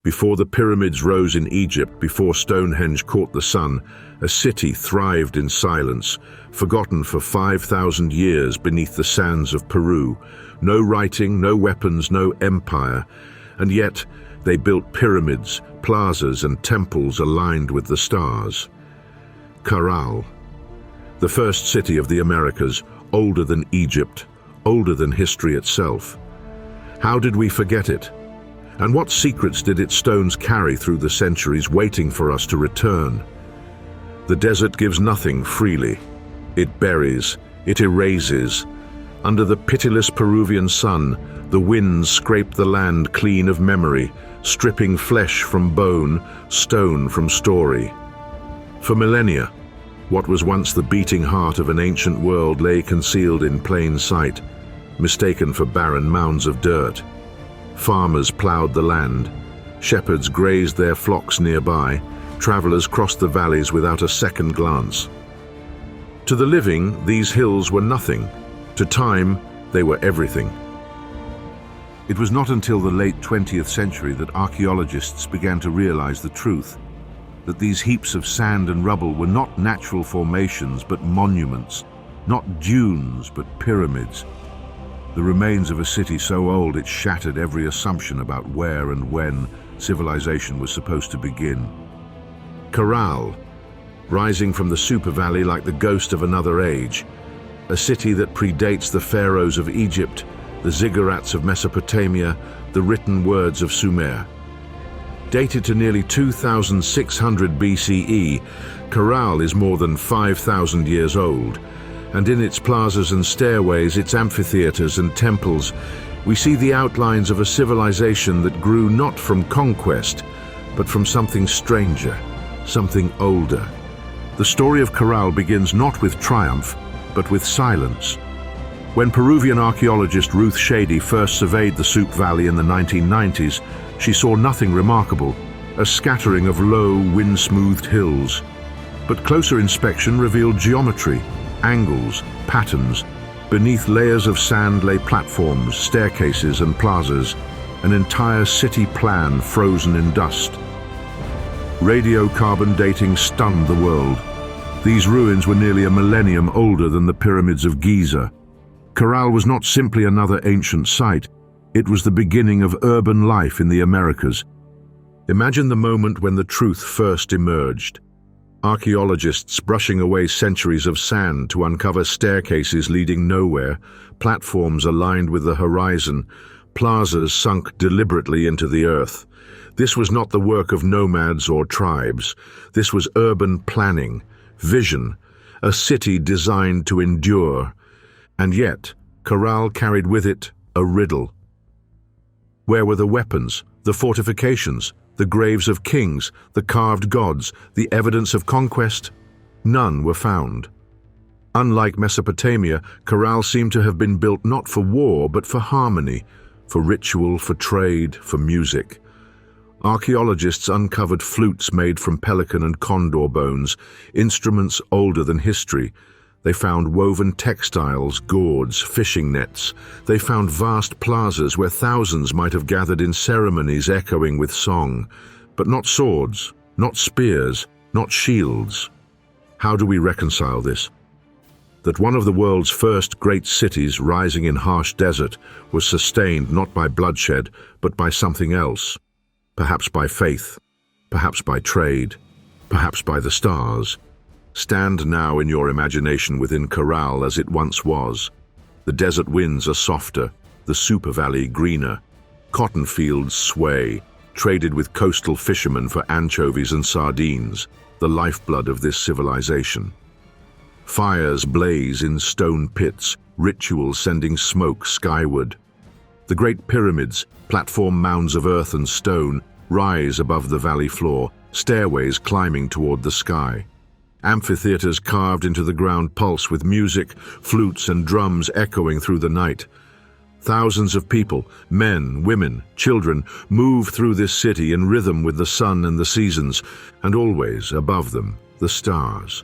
Before the pyramids rose in Egypt, before Stonehenge caught the sun, a city thrived in silence, forgotten for 5,000 years beneath the sands of Peru. No writing, no weapons, no empire. And yet, they built pyramids, plazas, and temples aligned with the stars. Caral, the first city of the Americas, older than Egypt, older than history itself. How did we forget it? And what secrets did its stones carry through the centuries, waiting for us to return? The desert gives nothing freely. It buries, it erases. Under the pitiless Peruvian sun, the winds scrape the land clean of memory, stripping flesh from bone, stone from story. For millennia, what was once the beating heart of an ancient world lay concealed in plain sight, mistaken for barren mounds of dirt. Farmers plowed the land, shepherds grazed their flocks nearby, travelers crossed the valleys without a second glance. To the living, these hills were nothing. To time, they were everything. It was not until the late 20th century that archaeologists began to realize the truth, that these heaps of sand and rubble were not natural formations but monuments, not dunes but pyramids. The remains of a city so old it shattered every assumption about where and when civilization was supposed to begin. Caral, rising from the super valley like the ghost of another age, a city that predates the pharaohs of Egypt, the ziggurats of Mesopotamia, the written words of Sumer. Dated to nearly 2600 BCE, Caral is more than 5,000 years old, and in its plazas and stairways, its amphitheaters and temples, we see the outlines of a civilization that grew not from conquest, but from something stranger, something older. The story of Caral begins not with triumph, but with silence. When Peruvian archaeologist Ruth Shady first surveyed the Soup Valley in the 1990s, she saw nothing remarkable, a scattering of low, wind-smoothed hills. But closer inspection revealed geometry, angles, patterns. Beneath layers of sand lay platforms, staircases, and plazas, an entire city plan frozen in dust. Radiocarbon dating stunned the world. These ruins were nearly a millennium older than the pyramids of Giza. Caral was not simply another ancient site, it was the beginning of urban life in the Americas. Imagine the moment when the truth first emerged. Archaeologists brushing away centuries of sand to uncover staircases leading nowhere, platforms aligned with the horizon, plazas sunk deliberately into the earth. This was not the work of nomads or tribes. This was urban planning, vision, a city designed to endure. And yet, Caral carried with it a riddle. Where were the weapons, the fortifications, the graves of kings, the carved gods, the evidence of conquest? None were found. Unlike Mesopotamia, Caral seemed to have been built not for war, but for harmony, for ritual, for trade, for music. Archaeologists uncovered flutes made from pelican and condor bones, instruments older than history. They found woven textiles, gourds, fishing nets. They found vast plazas where thousands might have gathered in ceremonies echoing with song. But not swords, not spears, not shields. How do we reconcile this? That one of the world's first great cities rising in harsh desert was sustained not by bloodshed, but by something else. Perhaps by faith, perhaps by trade, perhaps by the stars. Stand now in your imagination within Caral as it once was. The desert winds are softer, the super valley greener. Cotton fields sway, traded with coastal fishermen for anchovies and sardines, the lifeblood of this civilization. Fires blaze in stone pits, rituals sending smoke skyward. The great pyramids, platform mounds of earth and stone, rise above the valley floor, stairways climbing toward the sky. Amphitheaters carved into the ground pulse with music, flutes and drums echoing through the night. Thousands of people, men, women, children, move through this city in rhythm with the sun and the seasons, and always, above them, the stars.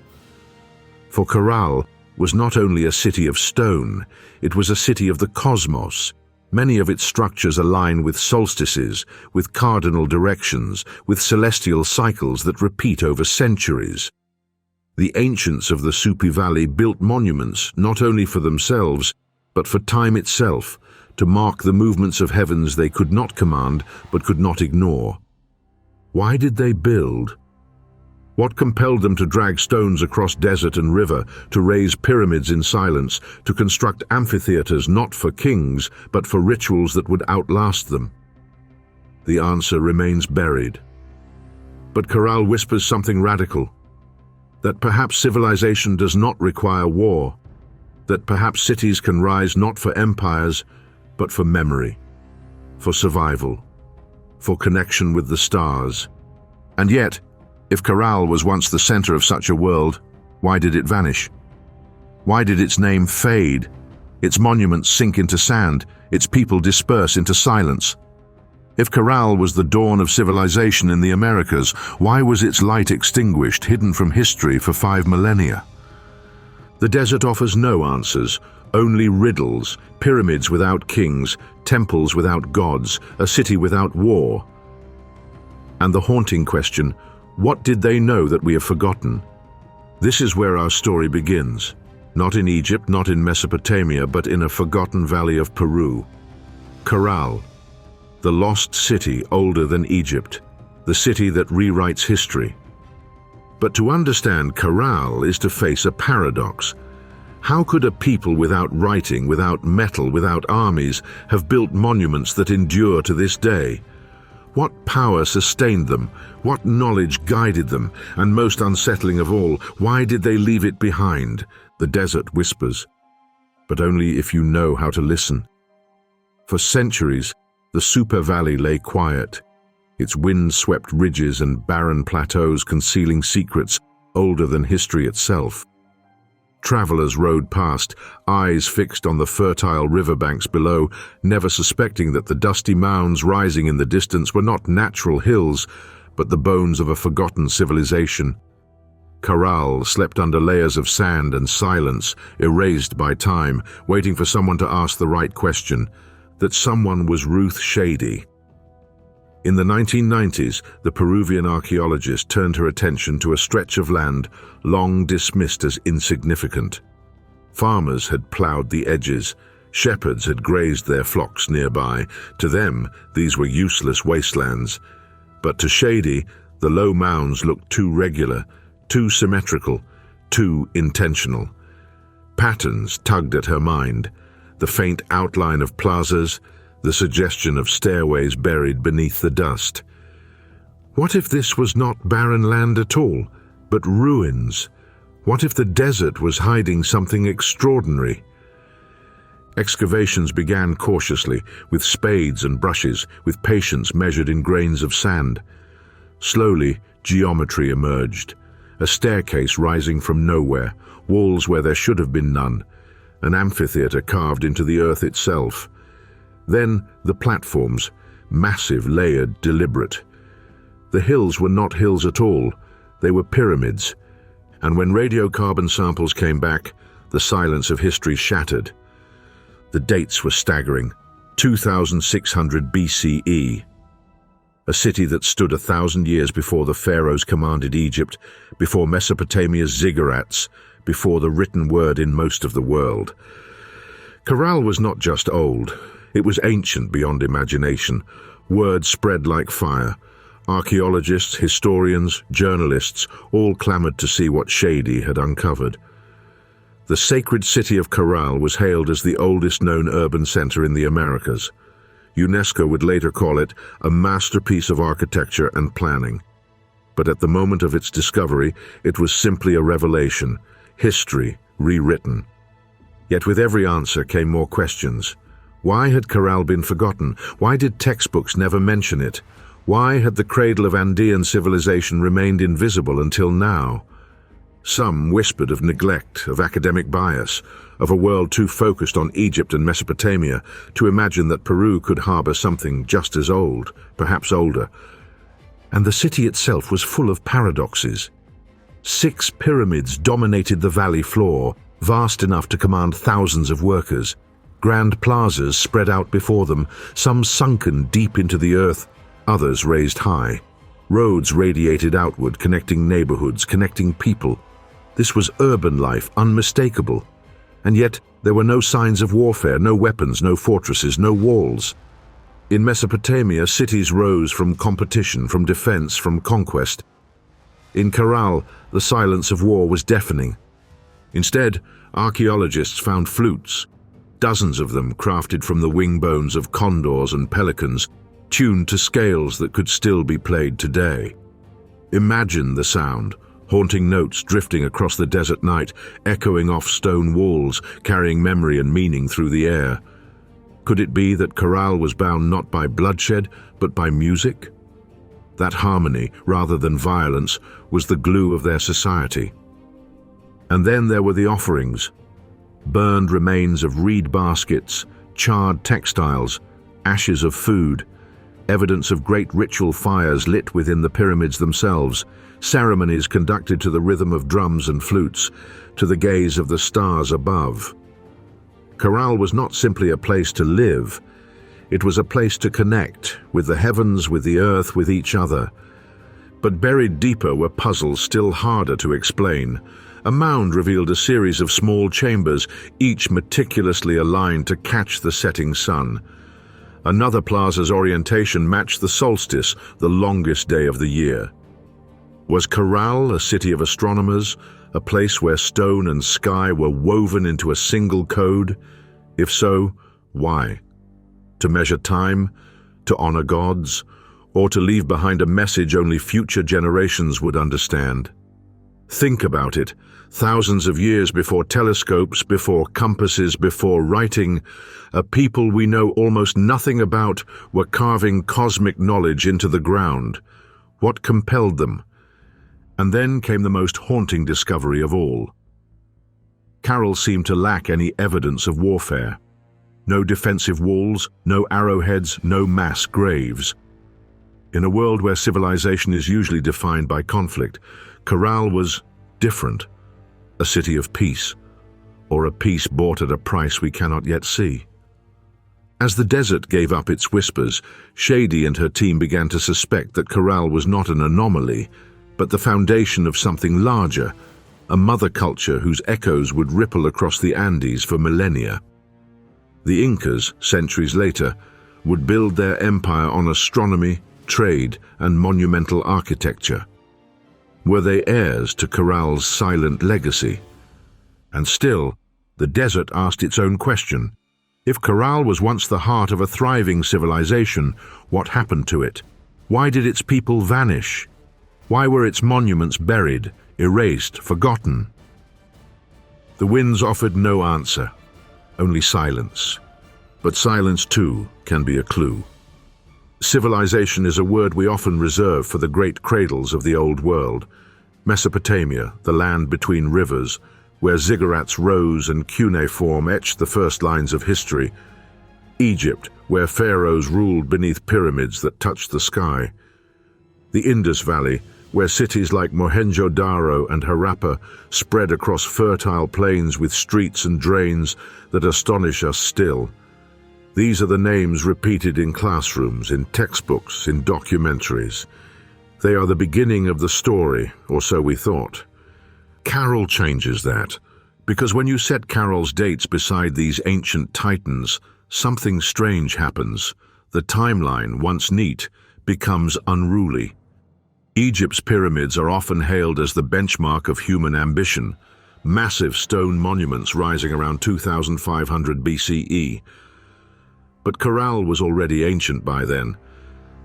For Caral was not only a city of stone, it was a city of the cosmos, Many of its structures align with solstices, with cardinal directions, with celestial cycles that repeat over centuries. The ancients of the Supi Valley built monuments not only for themselves, but for time itself, to mark the movements of heavens they could not command but could not ignore. Why did they build? What compelled them to drag stones across desert and river, to raise pyramids in silence, to construct amphitheaters not for kings, but for rituals that would outlast them? The answer remains buried. But Caral whispers something radical, that perhaps civilization does not require war, that perhaps cities can rise not for empires, but for memory, for survival, for connection with the stars. And yet, if Caral was once the center of such a world, why did it vanish? Why did its name fade, its monuments sink into sand, its people disperse into silence? If Caral was the dawn of civilization in the Americas, why was its light extinguished, hidden from history for 5 millennia? The desert offers no answers, only riddles, pyramids without kings, temples without gods, a city without war. And the haunting question, what did they know that we have forgotten? This is where our story begins. Not in Egypt, not in Mesopotamia, but in a forgotten valley of Peru. Caral, the lost city older than Egypt, the city that rewrites history. But to understand Caral is to face a paradox. How could a people without writing, without metal, without armies, have built monuments that endure to this day? What power sustained them? What knowledge guided them? And most unsettling of all, why did they leave it behind? The desert whispers, but only if you know how to listen. For centuries, the Super Valley lay quiet, its wind-swept ridges and barren plateaus concealing secrets older than history itself. Travelers rode past, eyes fixed on the fertile riverbanks below, never suspecting that the dusty mounds rising in the distance were not natural hills, but the bones of a forgotten civilization. Caral slept under layers of sand and silence, erased by time, waiting for someone to ask the right question. That someone was Ruth Shady. In the 1990s, the Peruvian archaeologist turned her attention to a stretch of land long dismissed as insignificant. Farmers had ploughed the edges, shepherds had grazed their flocks nearby. To them, these were useless wastelands. But to Shady, the low mounds looked too regular, too symmetrical, too intentional. Patterns tugged at her mind, the faint outline of plazas, the suggestion of stairways buried beneath the dust. What if this was not barren land at all, but ruins? What if the desert was hiding something extraordinary? Excavations began cautiously, with spades and brushes, with patience measured in grains of sand. Slowly, geometry emerged. A staircase rising from nowhere, walls where there should have been none, an amphitheater carved into the earth itself. Then the platforms, massive, layered, deliberate. The hills were not hills at all, they were pyramids. And when radiocarbon samples came back, the silence of history shattered. The dates were staggering. 2600 BCE. A city that stood 1,000 years before the pharaohs commanded Egypt, before Mesopotamia's ziggurats, before the written word in most of the world. Caral was not just old. It was ancient beyond imagination. Word spread like fire. Archaeologists, historians, journalists all clamored to see what Shady had uncovered. The sacred city of Caral was hailed as the oldest known urban center in the Americas. UNESCO would later call it a masterpiece of architecture and planning. But at the moment of its discovery, it was simply a revelation, history rewritten. Yet with every answer came more questions. Why had Caral been forgotten? Why did textbooks never mention it? Why had the cradle of Andean civilization remained invisible until now? Some whispered of neglect, of academic bias, of a world too focused on Egypt and Mesopotamia to imagine that Peru could harbor something just as old, perhaps older. And the city itself was full of paradoxes. 6 pyramids dominated the valley floor, vast enough to command thousands of workers. Grand plazas spread out before them, some sunken deep into the earth, others raised high. Roads radiated outward, connecting neighborhoods, connecting people. This was urban life, unmistakable. And yet there were no signs of warfare, no weapons, no fortresses, no walls. In Mesopotamia, cities rose from competition, from defense, from conquest. In Caral, the silence of war was deafening. Instead, archaeologists found flutes, dozens of them crafted from the wing bones of condors and pelicans, tuned to scales that could still be played today. Imagine the sound, haunting notes drifting across the desert night, echoing off stone walls, carrying memory and meaning through the air. Could it be that Caral was bound not by bloodshed, but by music? That harmony, rather than violence, was the glue of their society. And then there were the offerings. Burned remains of reed baskets, charred textiles, ashes of food, evidence of great ritual fires lit within the pyramids themselves, ceremonies conducted to the rhythm of drums and flutes, to the gaze of the stars above. Caral was not simply a place to live, it was a place to connect with the heavens, with the earth, with each other. But buried deeper were puzzles still harder to explain. A mound revealed a series of small chambers, each meticulously aligned to catch the setting sun. Another plaza's orientation matched the solstice, the longest day of the year. Was Caral a city of astronomers, a place where stone and sky were woven into a single code? If so, why? To measure time, to honor gods, or to leave behind a message only future generations would understand? Think about it. Thousands of years before telescopes, before compasses, before writing, a people we know almost nothing about were carving cosmic knowledge into the ground. What compelled them? And then came the most haunting discovery of all. Caral seemed to lack any evidence of warfare. No defensive walls, no arrowheads, no mass graves. In a world where civilization is usually defined by conflict, Caral was different. A city of peace, or a peace bought at a price we cannot yet see. As the desert gave up its whispers, Shady and her team began to suspect that Caral was not an anomaly, but the foundation of something larger, a mother culture whose echoes would ripple across the Andes for millennia. The Incas, centuries later, would build their empire on astronomy, trade, and monumental architecture. Were they heirs to Caral's silent legacy? And still, the desert asked its own question. If Caral was once the heart of a thriving civilization, what happened to it? Why did its people vanish? Why were its monuments buried, erased, forgotten? The winds offered no answer, only silence. But silence, too, can be a clue. Civilization is a word we often reserve for the great cradles of the old world. Mesopotamia, the land between rivers, where ziggurats rose and cuneiform etched the first lines of history. Egypt, where pharaohs ruled beneath pyramids that touched the sky. The Indus Valley, where cities like Mohenjo-Daro and Harappa spread across fertile plains with streets and drains that astonish us still. These are the names repeated in classrooms, in textbooks, in documentaries. They are the beginning of the story, or so we thought. Caral changes that, because when you set Caral's dates beside these ancient titans, something strange happens. The timeline, once neat, becomes unruly. Egypt's pyramids are often hailed as the benchmark of human ambition, massive stone monuments rising around 2500 BCE. But Caral was already ancient by then.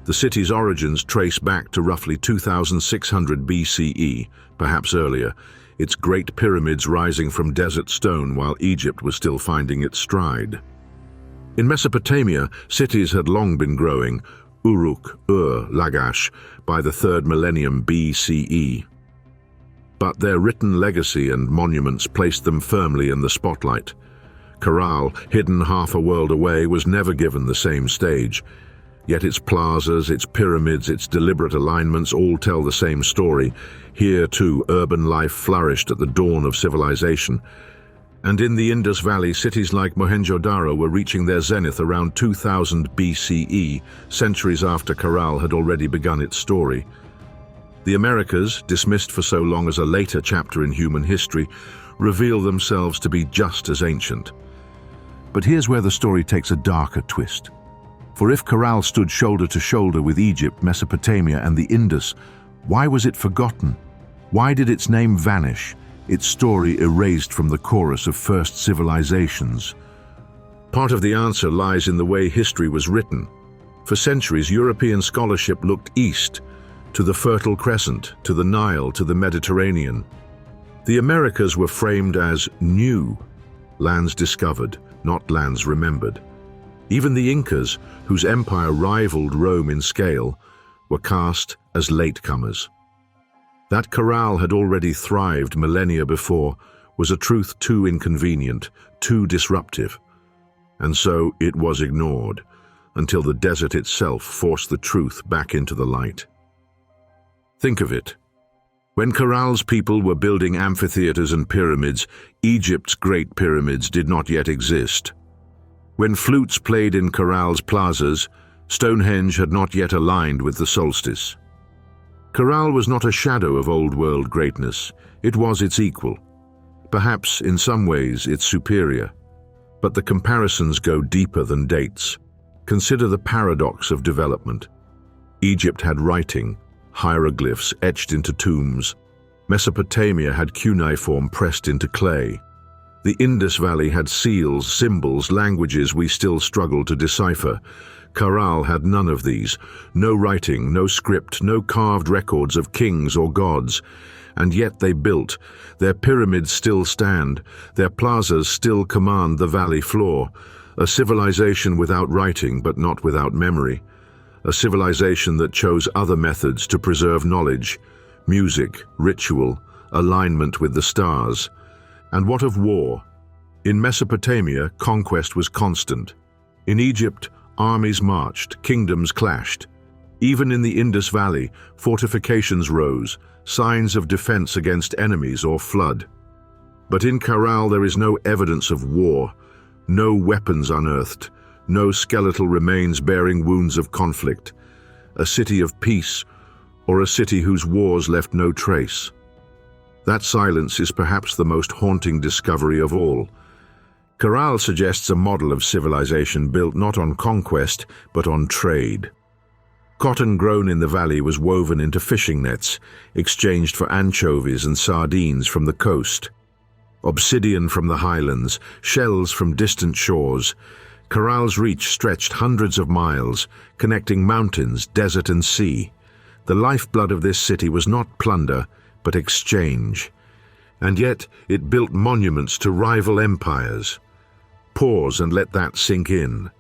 The city's origins trace back to roughly 2600 BCE, perhaps earlier, its great pyramids rising from desert stone while Egypt was still finding its stride. In Mesopotamia, cities had long been growing, Uruk, Ur, Lagash, by the 3rd millennium BCE. But their written legacy and monuments placed them firmly in the spotlight. Caral, hidden half a world away, was never given the same stage. Yet its plazas, its pyramids, its deliberate alignments all tell the same story. Here, too, urban life flourished at the dawn of civilization. And in the Indus Valley, cities like Mohenjo-daro were reaching their zenith around 2000 BCE, centuries after Caral had already begun its story. The Americas, dismissed for so long as a later chapter in human history, reveal themselves to be just as ancient. But here's where the story takes a darker twist. For if Caral stood shoulder to shoulder with Egypt, Mesopotamia, and the Indus, why was it forgotten? Why did its name vanish, its story erased from the chorus of first civilizations? Part of the answer lies in the way history was written. For centuries, European scholarship looked east, to the Fertile Crescent, to the Nile, to the Mediterranean. The Americas were framed as new, lands discovered, not lands remembered. Even the Incas, whose empire rivaled Rome in scale, were cast as latecomers. That Caral had already thrived millennia before was a truth too inconvenient, too disruptive. And so it was ignored, until the desert itself forced the truth back into the light. Think of it. When Caral's people were building amphitheaters and pyramids, Egypt's great pyramids did not yet exist. When flutes played in Caral's plazas, Stonehenge had not yet aligned with the solstice. Caral was not a shadow of old-world greatness, it was its equal. Perhaps, in some ways, its superior. But the comparisons go deeper than dates. Consider the paradox of development. Egypt had writing, hieroglyphs etched into tombs. Mesopotamia had cuneiform pressed into clay. The Indus Valley had seals, symbols, languages we still struggle to decipher. Caral had none of these, no writing, no script, no carved records of kings or gods. And yet they built. Their pyramids still stand, their plazas still command the valley floor. A civilization without writing but not without memory. A civilization that chose other methods to preserve knowledge, music, ritual, alignment with the stars. And what of war? In Mesopotamia, conquest was constant. In Egypt, armies marched, kingdoms clashed. Even in the Indus Valley, fortifications rose, signs of defense against enemies or flood. But in Caral there is no evidence of war, no weapons unearthed, no skeletal remains bearing wounds of conflict. A city of peace, or a city whose wars left no trace. That silence is perhaps the most haunting discovery of all. Caral suggests a model of civilization built not on conquest, but on trade. Cotton grown in the valley was woven into fishing nets, exchanged for anchovies and sardines from the coast. Obsidian from the highlands, shells from distant shores. Caral's reach stretched hundreds of miles, connecting mountains, desert and sea. The lifeblood of this city was not plunder, but exchange. And yet it built monuments to rival empires. Pause and let that sink in.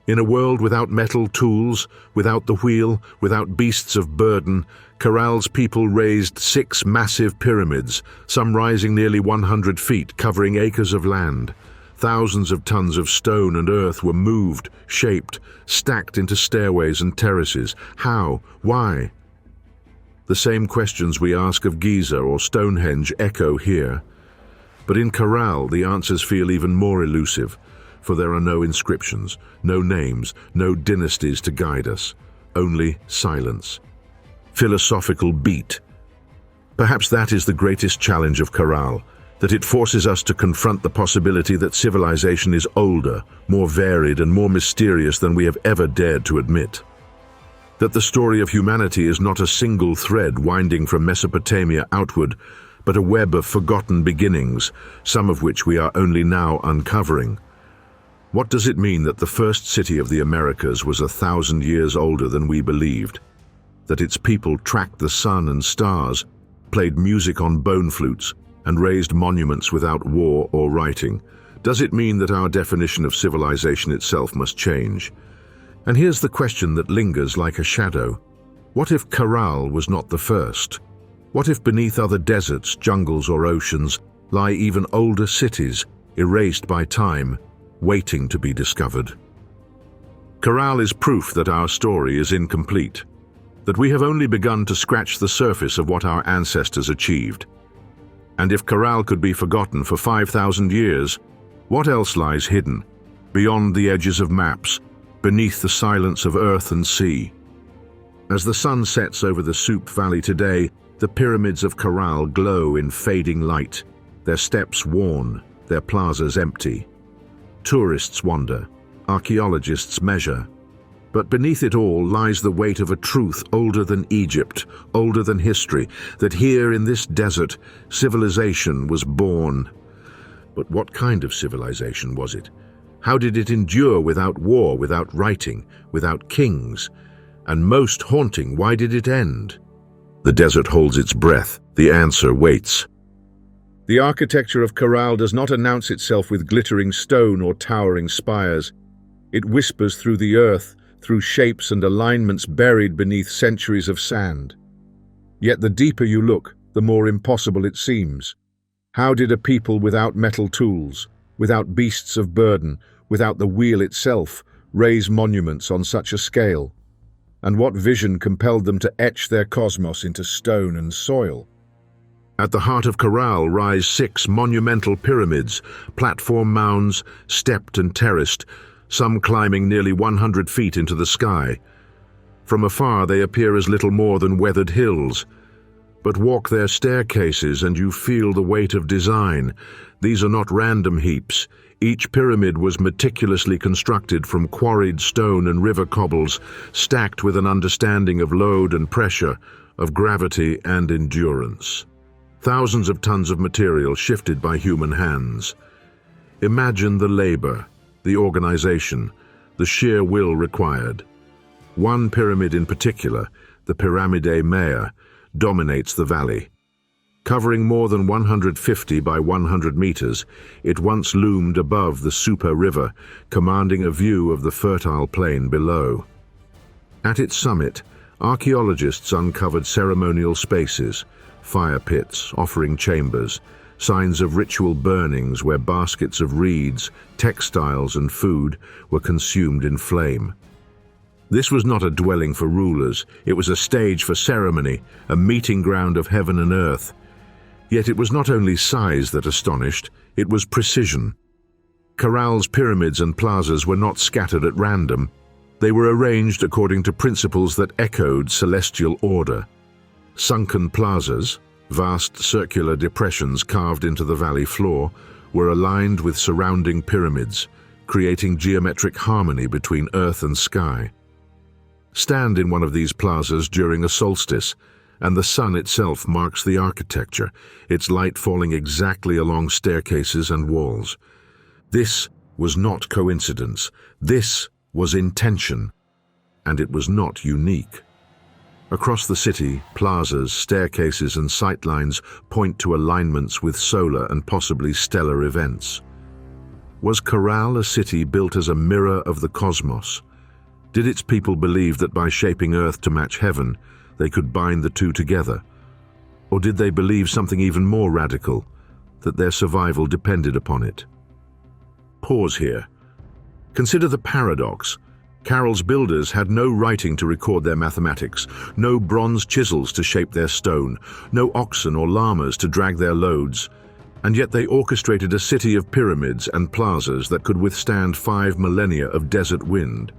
In a world without metal tools, without the wheel, without beasts of burden, Caral's people raised 6 massive pyramids, some rising nearly 100 feet, covering acres of land. Thousands of tons of stone and earth were moved, shaped, stacked into stairways and terraces. How? Why? The same questions we ask of Giza or Stonehenge echo here. But in Caral, the answers feel even more elusive, for there are no inscriptions, no names, no dynasties to guide us, only silence. Philosophical beat. Perhaps that is the greatest challenge of Caral, that it forces us to confront the possibility that civilization is older, more varied and more mysterious than we have ever dared to admit. That the story of humanity is not a single thread winding from Mesopotamia outward, but a web of forgotten beginnings, some of which we are only now uncovering. What does it mean that the first city of the Americas was 1,000 years older than we believed? That its people tracked the sun and stars, played music on bone flutes, and raised monuments without war or writing? Does it mean that our definition of civilization itself must change? And here's the question that lingers like a shadow. What if Caral was not the first? What if beneath other deserts, jungles or oceans lie even older cities, erased by time, waiting to be discovered? Caral is proof that our story is incomplete, that we have only begun to scratch the surface of what our ancestors achieved. And if Caral could be forgotten for 5,000 years, what else lies hidden, beyond the edges of maps, beneath the silence of earth and sea? As the sun sets over the Soup Valley today, the pyramids of Caral glow in fading light, their steps worn, their plazas empty. Tourists wander, archaeologists measure. But beneath it all lies the weight of a truth older than Egypt, older than history, that here in this desert, civilization was born. But what kind of civilization was it? How did it endure without war, without writing, without kings? And most haunting, why did it end? The desert holds its breath. The answer waits. The architecture of Caral does not announce itself with glittering stone or towering spires. It whispers through the earth, through shapes and alignments buried beneath centuries of sand. Yet the deeper you look, the more impossible it seems. How did a people without metal tools, without beasts of burden, without the wheel itself, raise monuments on such a scale? And what vision compelled them to etch their cosmos into stone and soil? At the heart of Caral rise 6 monumental pyramids, platform mounds, stepped and terraced, some climbing nearly 100 feet into the sky. From afar they appear as little more than weathered hills. But walk their staircases and you feel the weight of design. These are not random heaps. Each pyramid was meticulously constructed from quarried stone and river cobbles, stacked with an understanding of load and pressure, of gravity and endurance. Thousands of tons of material shifted by human hands. Imagine the labor, the organization, the sheer will required. One pyramid in particular, the Pyramide Maya, dominates the valley. Covering more than 150 by 100 meters, it once loomed above the Super River, commanding a view of the fertile plain below. At its summit, archaeologists uncovered ceremonial spaces, fire pits, offering chambers, signs of ritual burnings where baskets of reeds, textiles and food were consumed in flame. This was not a dwelling for rulers, it was a stage for ceremony, a meeting ground of heaven and earth. Yet it was not only size that astonished, it was precision. Caral's pyramids and plazas were not scattered at random. They were arranged according to principles that echoed celestial order. Sunken plazas, vast circular depressions carved into the valley floor, were aligned with surrounding pyramids, creating geometric harmony between earth and sky. Stand in one of these plazas during a solstice, and the sun itself marks the architecture, its light falling exactly along staircases and walls. This was not coincidence. This was intention, and it was not unique. Across the city, plazas, staircases and sightlines point to alignments with solar and possibly stellar events. Was Caral a city built as a mirror of the cosmos? Did its people believe that by shaping Earth to match heaven, they could bind the two together? Or did they believe something even more radical, that their survival depended upon it? Pause here. Consider the paradox. Caral's builders had no writing to record their mathematics, no bronze chisels to shape their stone, no oxen or llamas to drag their loads, and yet they orchestrated a city of pyramids and plazas that could withstand 5 millennia of desert wind.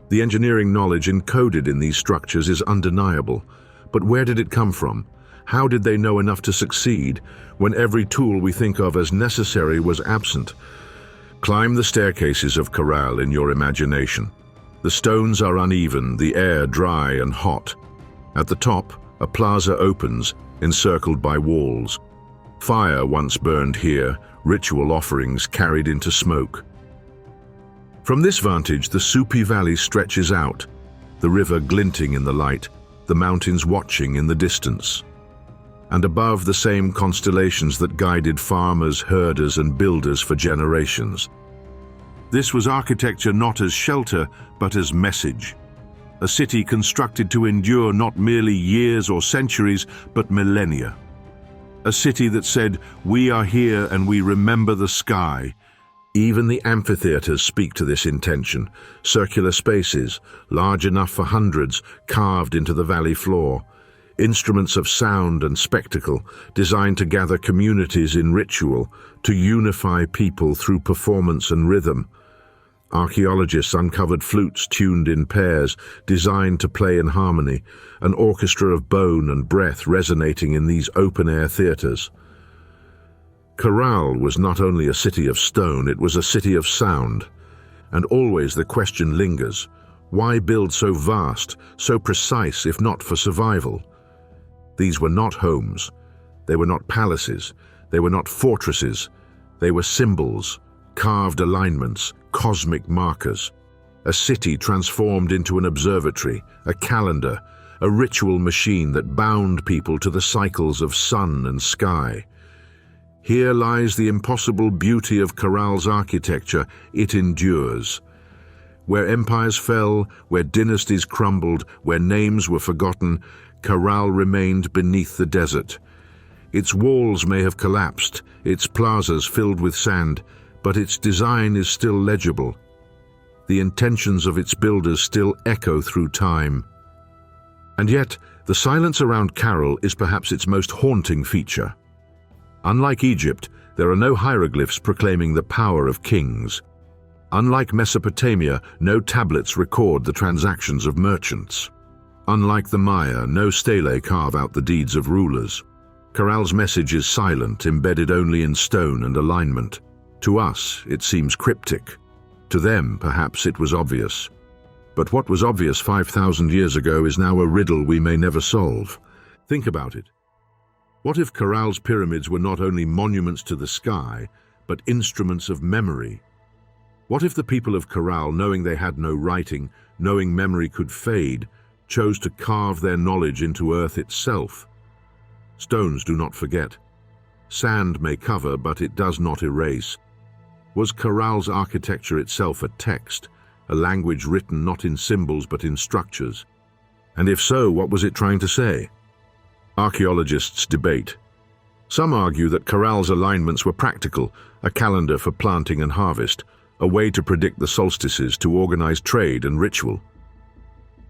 The engineering knowledge encoded in these structures is undeniable, but where did it come from? How did they know enough to succeed when every tool we think of as necessary was absent? Climb the staircases of Caral in your imagination. The stones are uneven, the air dry and hot. At the top, a plaza opens, encircled by walls. Fire once burned here, ritual offerings carried into smoke. From this vantage, the Supi Valley stretches out, the river glinting in the light, the mountains watching in the distance. And above, the same constellations that guided farmers, herders, and builders for generations. This was architecture not as shelter, but as message. A city constructed to endure not merely years or centuries, but millennia. A city that said, "We are here and we remember the sky." Even the amphitheaters speak to this intention. Circular spaces, large enough for hundreds, carved into the valley floor. instruments of sound and spectacle designed to gather communities in ritual, to unify people through performance and rhythm. Archaeologists uncovered flutes tuned in pairs, designed to play in harmony, an orchestra of bone and breath resonating in these open-air theatres. Caral was not only a city of stone, it was a city of sound. And always the question lingers, why build so vast, so precise, if not for survival? These were not homes, they were not palaces, they were not fortresses, they were symbols, carved alignments, cosmic markers. A city transformed into an observatory, a calendar, a ritual machine that bound people to the cycles of sun and sky. Here lies the impossible beauty of Caral's architecture. It endures. Where empires fell, where dynasties crumbled, where names were forgotten, Caral remained beneath the desert. Its walls may have collapsed, its plazas filled with sand, but its design is still legible. The intentions of its builders still echo through time. And yet, the silence around Caral is perhaps its most haunting feature. Unlike Egypt, there are no hieroglyphs proclaiming the power of kings. Unlike Mesopotamia, no tablets record the transactions of merchants. Unlike the Maya, no stelae carve out the deeds of rulers. Caral's message is silent, embedded only in stone and alignment. To us, it seems cryptic. To them, perhaps it was obvious. But what was obvious 5,000 years ago is now a riddle we may never solve. Think about it. What if Caral's pyramids were not only monuments to the sky, but instruments of memory? What if the people of Caral, knowing they had no writing, knowing memory could fade, chose to carve their knowledge into earth itself? Stones do not forget. Sand may cover, but it does not erase. Was Caral's architecture itself a text, a language written not in symbols but in structures? And if so, what was it trying to say? Archaeologists debate. Some argue that Caral's alignments were practical, a calendar for planting and harvest, a way to predict the solstices, to organize trade and ritual.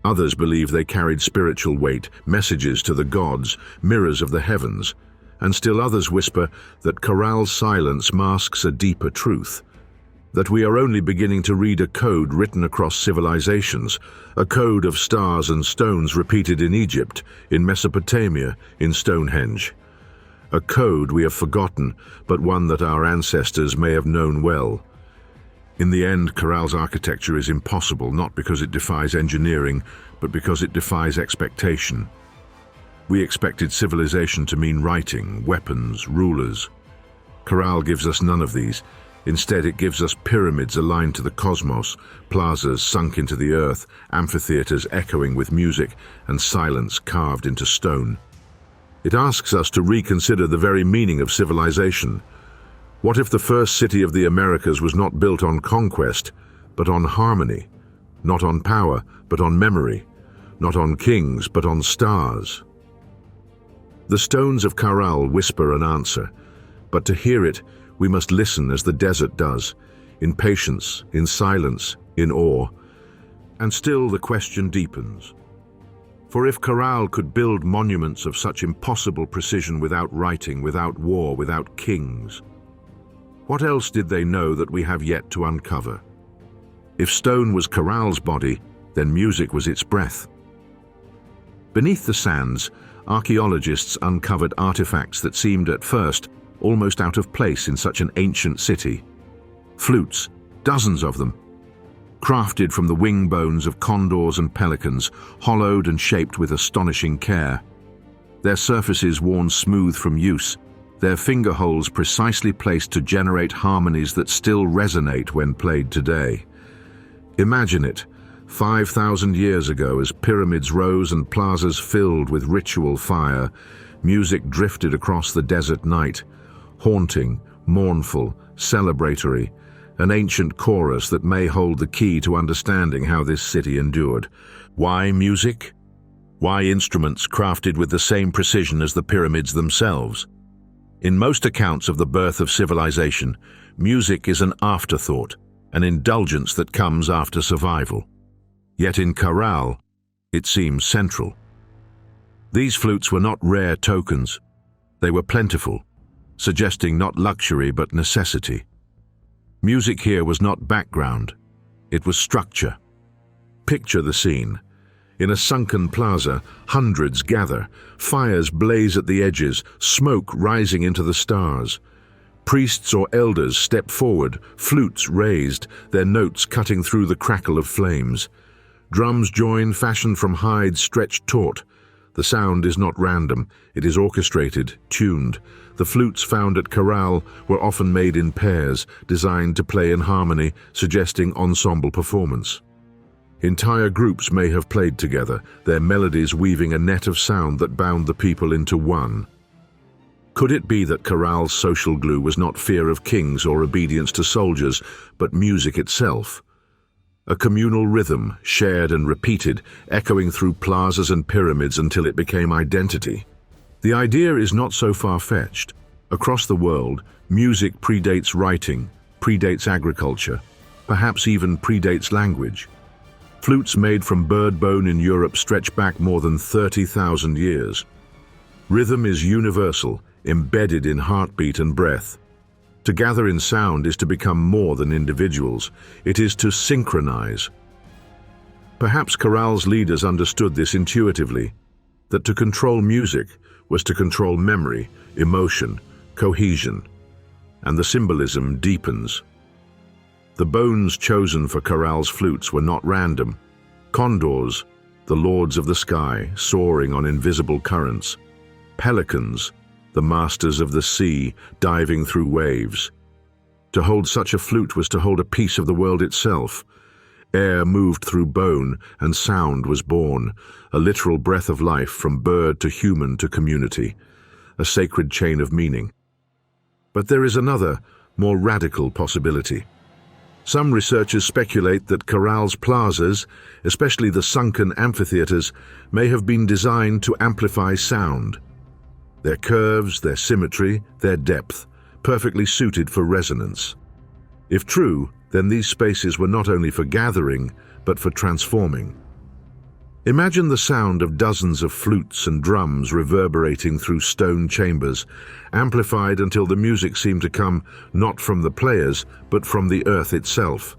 Others believe they carried spiritual weight, messages to the gods, mirrors of the heavens, and still others whisper that Caral's silence masks a deeper truth, that we are only beginning to read a code written across civilizations, a code of stars and stones repeated in Egypt, in Mesopotamia, in Stonehenge. A code we have forgotten, but one that our ancestors may have known well. In the end, Caral's architecture is impossible, not because it defies engineering, but because it defies expectation. We expected civilization to mean writing, weapons, rulers. Caral gives us none of these. Instead, it gives us pyramids aligned to the cosmos, plazas sunk into the earth, amphitheaters echoing with music, and silence carved into stone. It asks us to reconsider the very meaning of civilization. What if the first city of the Americas was not built on conquest, but on harmony? Not on power, but on memory. Not on kings, but on stars. The stones of Caral whisper an answer, but to hear it, we must listen as the desert does, in patience, in silence, in awe. And still the question deepens. For if Caral could build monuments of such impossible precision without writing, without war, without kings, what else did they know that we have yet to uncover? If stone was Caral's body, then music was its breath. Beneath the sands, archaeologists uncovered artifacts that seemed at first almost out of place in such an ancient city. Flutes, dozens of them, crafted from the wing bones of condors and pelicans, hollowed and shaped with astonishing care. Their surfaces worn smooth from use, their finger holes precisely placed to generate harmonies that still resonate when played today. Imagine it, 5,000 years ago, as pyramids rose and plazas filled with ritual fire, music drifted across the desert night, haunting, mournful, celebratory, an ancient chorus that may hold the key to understanding how this city endured. Why music? Why instruments crafted with the same precision as the pyramids themselves? In most accounts of the birth of civilization, music is an afterthought, an indulgence that comes after survival. Yet in Caral, it seems central. These flutes were not rare tokens. They were plentiful, suggesting not luxury but necessity. Music here was not background, it was structure. Picture the scene. In a sunken plaza, hundreds gather, fires blaze at the edges, smoke rising into the stars. Priests or elders step forward, flutes raised, their notes cutting through the crackle of flames. Drums join, fashioned from hides stretched taut. The sound is not random, it is orchestrated, tuned. The flutes found at Caral were often made in pairs, designed to play in harmony, suggesting ensemble performance. Entire groups may have played together, their melodies weaving a net of sound that bound the people into one. Could it be that Caral's social glue was not fear of kings or obedience to soldiers, but music itself? A communal rhythm, shared and repeated, echoing through plazas and pyramids until it became identity. The idea is not so far-fetched. Across the world, music predates writing, predates agriculture, perhaps even predates language. Flutes made from bird bone in Europe stretch back more than 30,000 years. Rhythm is universal, embedded in heartbeat and breath. To gather in sound is to become more than individuals. It is to synchronize. Perhaps Caral's leaders understood this intuitively, that to control music was to control memory, emotion, cohesion, and the symbolism deepens. The bones chosen for Caral's flutes were not random. Condors, the lords of the sky, soaring on invisible currents. Pelicans, the masters of the sea, diving through waves. To hold such a flute was to hold a piece of the world itself. Air moved through bone, and sound was born, a literal breath of life from bird to human to community, a sacred chain of meaning. But there is another, more radical possibility. Some researchers speculate that Caral's plazas, especially the sunken amphitheaters, may have been designed to amplify sound. Their curves, their symmetry, their depth, perfectly suited for resonance. If true, then these spaces were not only for gathering, but for transforming. Imagine the sound of dozens of flutes and drums reverberating through stone chambers, amplified until the music seemed to come not from the players, but from the earth itself.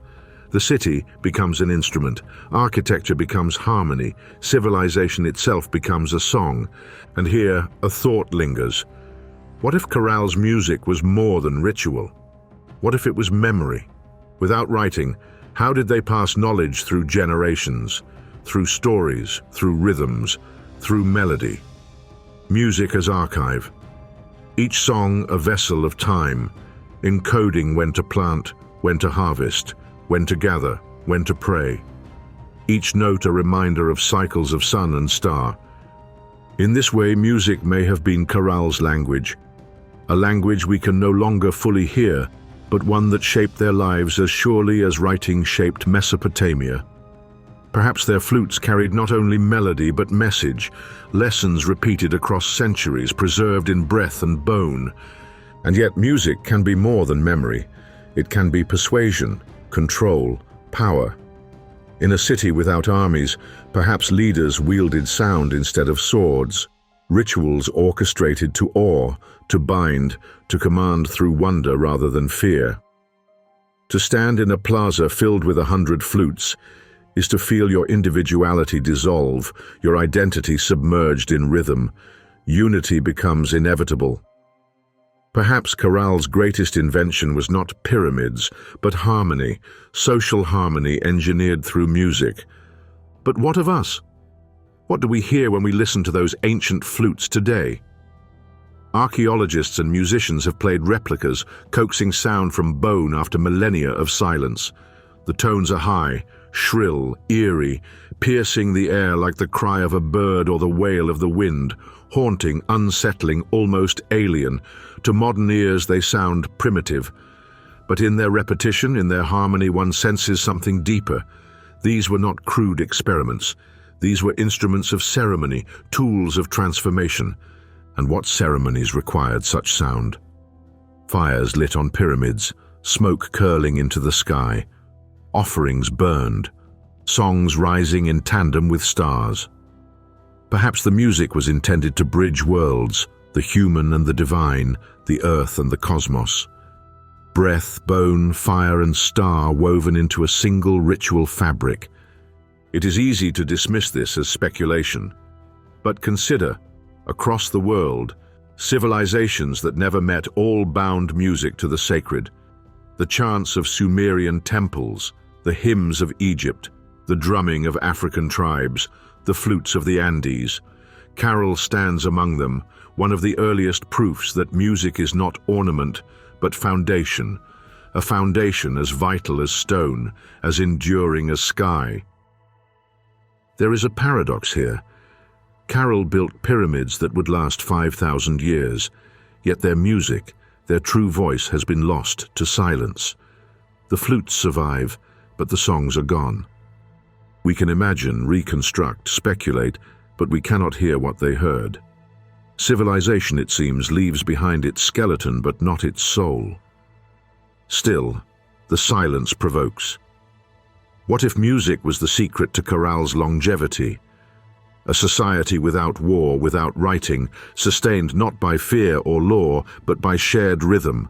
The city becomes an instrument, architecture becomes harmony, civilization itself becomes a song, and here a thought lingers. What if Caral's music was more than ritual? What if it was memory? Without writing, how did they pass knowledge through generations? Through stories, through rhythms, through melody. Music as archive. Each song a vessel of time, encoding when to plant, when to harvest, when to gather, when to pray. Each note a reminder of cycles of sun and star. In this way, music may have been Caral's language, a language we can no longer fully hear, but one that shaped their lives as surely as writing shaped Mesopotamia. Perhaps their flutes carried not only melody but message, lessons repeated across centuries, preserved in breath and bone. And yet music can be more than memory. It can be persuasion, control, power. In a city without armies, perhaps leaders wielded sound instead of swords, rituals orchestrated to awe, to bind, to command through wonder rather than fear. To stand in a plaza filled with 100 flutes is to feel your individuality dissolve, your identity submerged in rhythm. Unity becomes inevitable. Perhaps Caral's greatest invention was not pyramids, but harmony, social harmony engineered through music. But what of us? What do we hear when we listen to those ancient flutes today? Archaeologists and musicians have played replicas, coaxing sound from bone after millennia of silence. The tones are high, shrill, eerie, piercing the air like the cry of a bird or the wail of the wind, haunting, unsettling, almost alien. To modern ears they sound primitive. But in their repetition, in their harmony, one senses something deeper. These were not crude experiments. These were instruments of ceremony, tools of transformation. And what ceremonies required such sound? Fires lit on pyramids, smoke curling into the sky, offerings burned, songs rising in tandem with stars. Perhaps the music was intended to bridge worlds, the human and the divine, the earth and the cosmos. Breath, bone, fire and star woven into a single ritual fabric. It is easy to dismiss this as speculation, but consider, across the world, civilizations that never met all bound music to the sacred. The chants of Sumerian temples, the hymns of Egypt, the drumming of African tribes, the flutes of the Andes. Caral stands among them, one of the earliest proofs that music is not ornament, but foundation, a foundation as vital as stone, as enduring as sky. There is a paradox here. Caral built pyramids that would last 5,000 years, yet their music, their true voice has been lost to silence. The flutes survive, but the songs are gone. We can imagine, reconstruct, speculate, but we cannot hear what they heard. Civilization, it seems, leaves behind its skeleton but not its soul. Still, the silence provokes. What if music was the secret to Caral's longevity? A society without war, without writing, sustained not by fear or law, but by shared rhythm.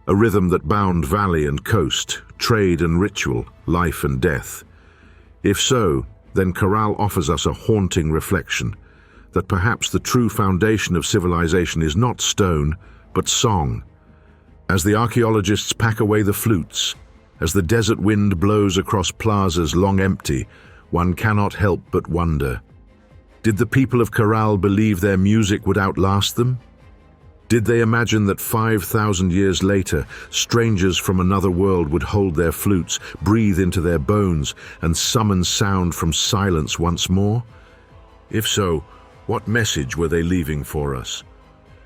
A rhythm that bound valley and coast, trade and ritual, life and death. If so, then Caral offers us a haunting reflection, that perhaps the true foundation of civilization is not stone, but song. As the archaeologists pack away the flutes, as the desert wind blows across plazas long empty, one cannot help but wonder. Did the people of Caral believe their music would outlast them? Did they imagine that 5,000 years later, strangers from another world would hold their flutes, breathe into their bones, and summon sound from silence once more? If so, what message were they leaving for us?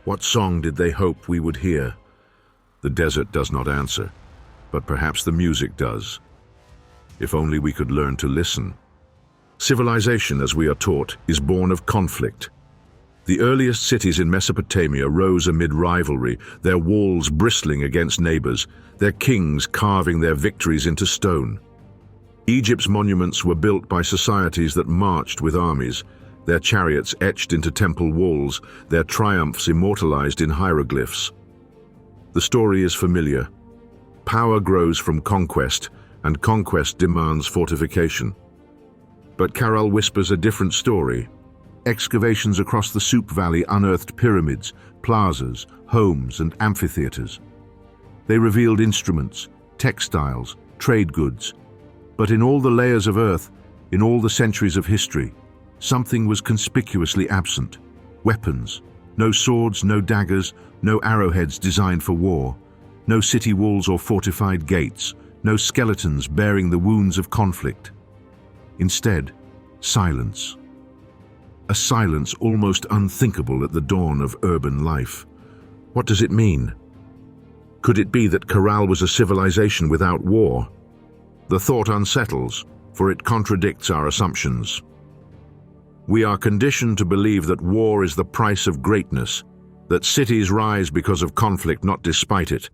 What song did they hope we would hear? The desert does not answer, but perhaps the music does. If only we could learn to listen. Civilization, as we are taught, is born of conflict. The earliest cities in Mesopotamia rose amid rivalry, their walls bristling against neighbors, their kings carving their victories into stone. Egypt's monuments were built by societies that marched with armies, their chariots etched into temple walls, their triumphs immortalized in hieroglyphs. The story is familiar. Power grows from conquest, and conquest demands fortification. But Caral whispers a different story. Excavations across the Soup Valley unearthed pyramids, plazas, homes, and amphitheaters. They revealed instruments, textiles, trade goods. But in all the layers of earth, in all the centuries of history, something was conspicuously absent. Weapons. No swords, no daggers, no arrowheads designed for war. No city walls or fortified gates. No skeletons bearing the wounds of conflict. Instead, silence. A silence almost unthinkable at the dawn of urban life. What does it mean? Could it be that Caral was a civilization without war? The thought unsettles, for it contradicts our assumptions. We are conditioned to believe that war is the price of greatness, that cities rise because of conflict, not despite it,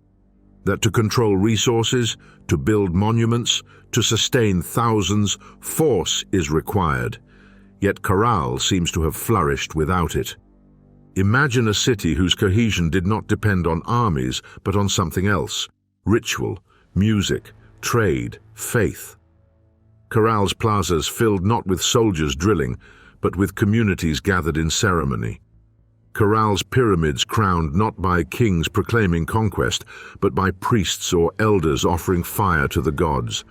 that to control resources, to build monuments, to sustain thousands, force is required. Yet Caral seems to have flourished without it. Imagine a city whose cohesion did not depend on armies, but on something else: ritual, music, trade, faith. Caral's plazas filled not with soldiers drilling, but with communities gathered in ceremony. Caral's pyramids crowned not by kings proclaiming conquest, but by priests or elders offering fire to the gods.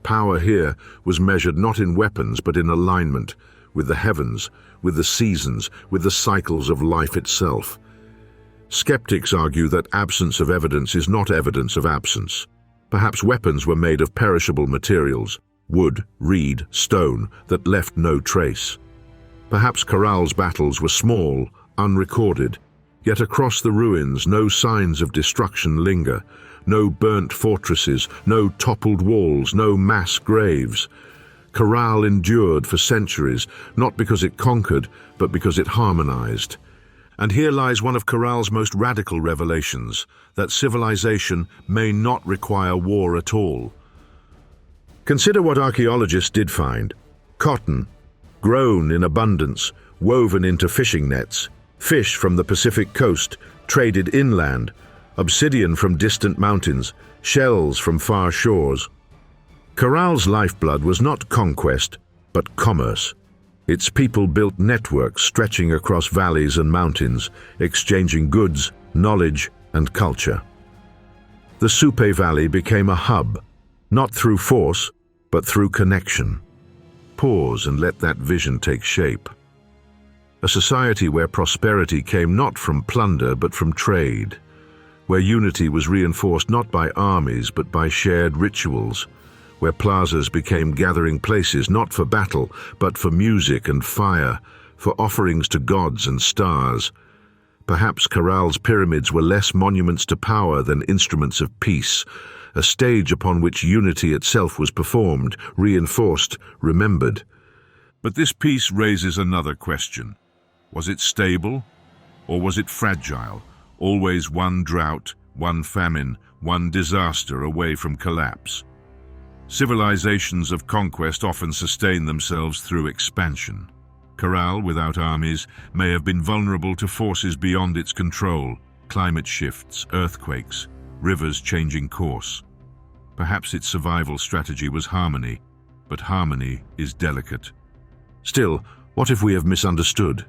Power here was measured not in weapons, but in alignment, with the heavens, with the seasons, with the cycles of life itself. Skeptics argue that absence of evidence is not evidence of absence. Perhaps weapons were made of perishable materials, wood, reed, stone, that left no trace. Perhaps Caral's battles were small, unrecorded, yet across the ruins no signs of destruction linger, no burnt fortresses, no toppled walls, no mass graves. Caral endured for centuries, not because it conquered, but because it harmonized. And here lies one of Caral's most radical revelations, that civilization may not require war at all. Consider what archaeologists did find: cotton, grown in abundance, woven into fishing nets, fish from the Pacific coast, traded inland, obsidian from distant mountains, shells from far shores. Caral's lifeblood was not conquest, but commerce. Its people built networks stretching across valleys and mountains, exchanging goods, knowledge, and culture. The Supe Valley became a hub, not through force, but through connection. Pause and let that vision take shape. A society where prosperity came not from plunder but from trade, where unity was reinforced not by armies but by shared rituals, where plazas became gathering places not for battle but for music and fire, for offerings to gods and stars. Perhaps Caral's pyramids were less monuments to power than instruments of peace, a stage upon which unity itself was performed, reinforced, remembered. But this piece raises another question. Was it stable, or was it fragile, always one drought, one famine, one disaster away from collapse? Civilizations of conquest often sustain themselves through expansion. Caral, without armies, may have been vulnerable to forces beyond its control, climate shifts, earthquakes, rivers changing course. Perhaps its survival strategy was harmony, but harmony is delicate. Still, what if we have misunderstood?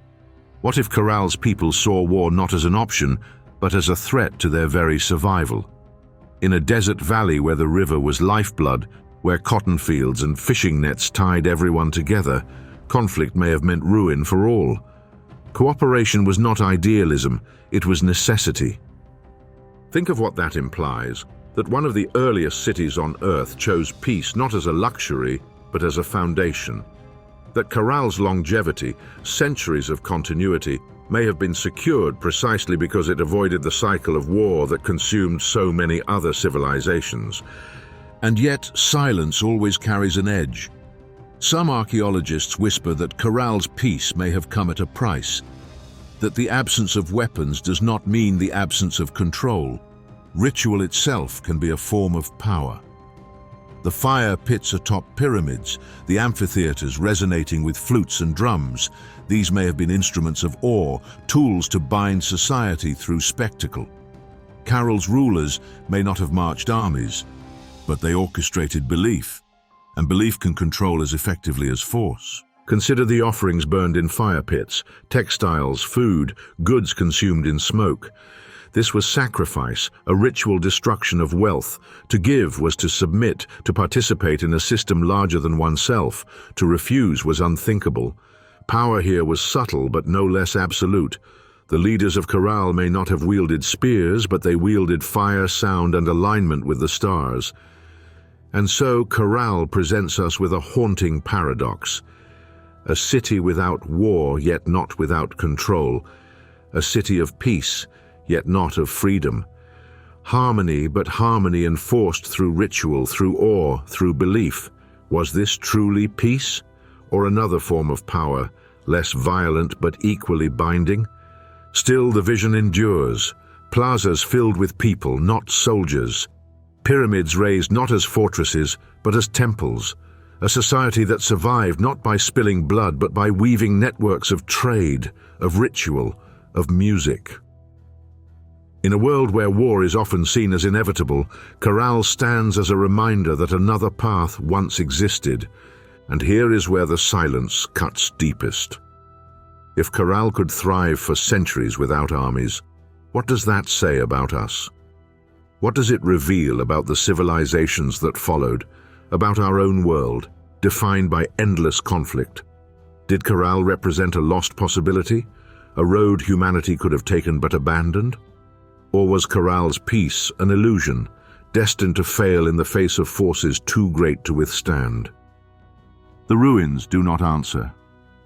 What if Caral's people saw war not as an option, but as a threat to their very survival? In a desert valley where the river was lifeblood, where cotton fields and fishing nets tied everyone together, conflict may have meant ruin for all. Cooperation was not idealism, it was necessity. Think of what that implies, that one of the earliest cities on Earth chose peace not as a luxury, but as a foundation. That Caral's longevity, centuries of continuity, may have been secured precisely because it avoided the cycle of war that consumed so many other civilizations. And yet, silence always carries an edge. Some archaeologists whisper that Caral's peace may have come at a price, that the absence of weapons does not mean the absence of control. Ritual itself can be a form of power. The fire pits atop pyramids, the amphitheaters resonating with flutes and drums, these may have been instruments of awe, tools to bind society through spectacle. Caral's rulers may not have marched armies, but they orchestrated belief, and belief can control as effectively as force. Consider the offerings burned in fire pits, textiles, food, goods consumed in smoke. This was sacrifice, a ritual destruction of wealth. To give was to submit, to participate in a system larger than oneself. To refuse was unthinkable. Power here was subtle but no less absolute. The leaders of Caral may not have wielded spears, but they wielded fire, sound, and alignment with the stars. And so Caral presents us with a haunting paradox. A city without war, yet not without control. A city of peace, yet not of freedom. Harmony, but harmony enforced through ritual, through awe, through belief. Was this truly peace? Or another form of power, less violent but equally binding? Still the vision endures. Plazas filled with people, not soldiers. Pyramids raised not as fortresses, but as temples. A society that survived not by spilling blood, but by weaving networks of trade, of ritual, of music. In a world where war is often seen as inevitable, Caral stands as a reminder that another path once existed, and here is where the silence cuts deepest. If Caral could thrive for centuries without armies, what does that say about us? What does it reveal about the civilizations that followed, about our own world, defined by endless conflict? Did Caral represent a lost possibility, a road humanity could have taken but abandoned? Or was Caral's peace an illusion, destined to fail in the face of forces too great to withstand? The ruins do not answer.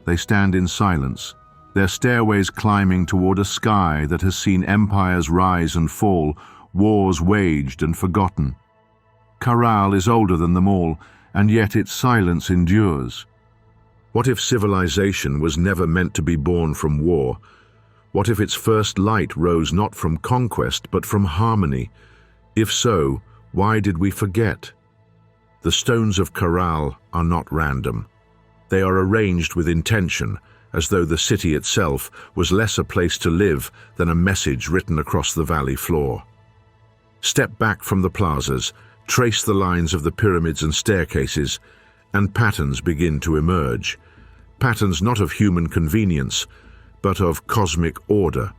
They stand in silence, their stairways climbing toward a sky that has seen empires rise and fall, wars waged and forgotten. Caral is older than them all, and yet its silence endures. What if civilization was never meant to be born from war? What if its first light rose not from conquest but from harmony? If so, why did we forget? The stones of Caral are not random. They are arranged with intention, as though the city itself was less a place to live than a message written across the valley floor. Step back from the plazas, trace the lines of the pyramids and staircases, and patterns begin to emerge. Patterns not of human convenience, but of cosmic order.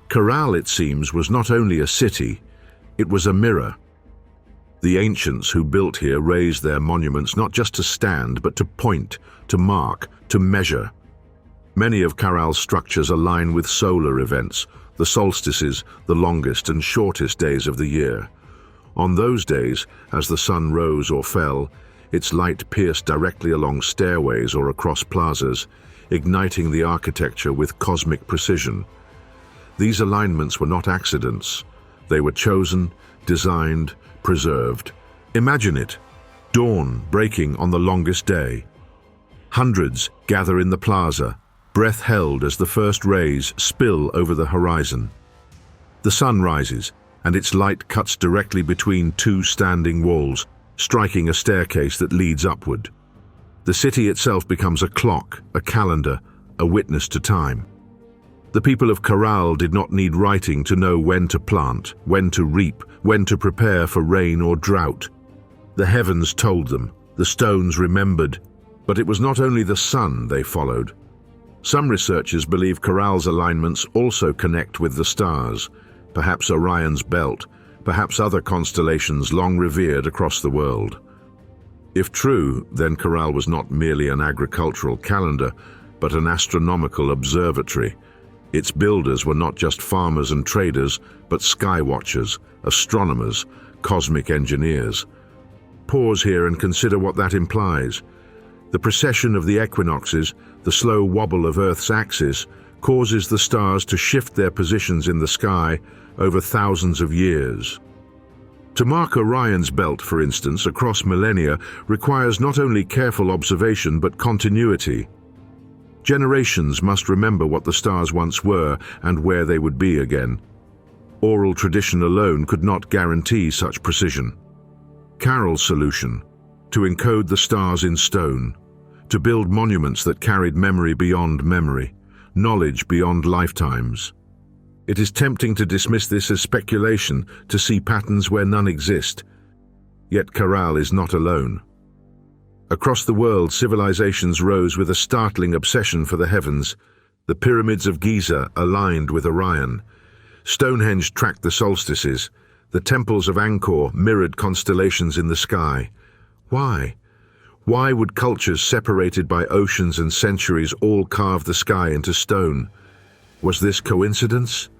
Caral, it seems, was not only a city, it was a mirror. The ancients who built here raised their monuments not just to stand, but to point, to mark, to measure. Many of Caral's structures align with solar events, the solstices, the longest and shortest days of the year. On those days, as the sun rose or fell, its light pierced directly along stairways or across plazas, igniting the architecture with cosmic precision. These alignments were not accidents. They were chosen, designed, preserved. Imagine it, dawn breaking on the longest day. Hundreds gather in the plaza, breath held as the first rays spill over the horizon. The sun rises, and its light cuts directly between two standing walls, striking a staircase that leads upward. The city itself becomes a clock, a calendar, a witness to time. The people of Caral did not need writing to know when to plant, when to reap, when to prepare for rain or drought. The heavens told them, the stones remembered, but it was not only the sun they followed. Some researchers believe Caral's alignments also connect with the stars, perhaps Orion's belt, perhaps other constellations long revered across the world. If true, then Caral was not merely an agricultural calendar, but an astronomical observatory. Its builders were not just farmers and traders, but sky watchers, astronomers, cosmic engineers. Pause here and consider what that implies. The precession of the equinoxes, the slow wobble of Earth's axis, causes the stars to shift their positions in the sky over thousands of years. To mark Orion's belt, for instance, across millennia, requires not only careful observation but continuity. Generations must remember what the stars once were and where they would be again. Oral tradition alone could not guarantee such precision. Caral's solution: to encode the stars in stone, to build monuments that carried memory beyond memory, knowledge beyond lifetimes. It is tempting to dismiss this as speculation, to see patterns where none exist. Yet Caral is not alone. Across the world, civilizations rose with a startling obsession for the heavens. The pyramids of Giza aligned with Orion. Stonehenge tracked the solstices. The temples of Angkor mirrored constellations in the sky. Why? Why would cultures separated by oceans and centuries all carve the sky into stone? Was this coincidence?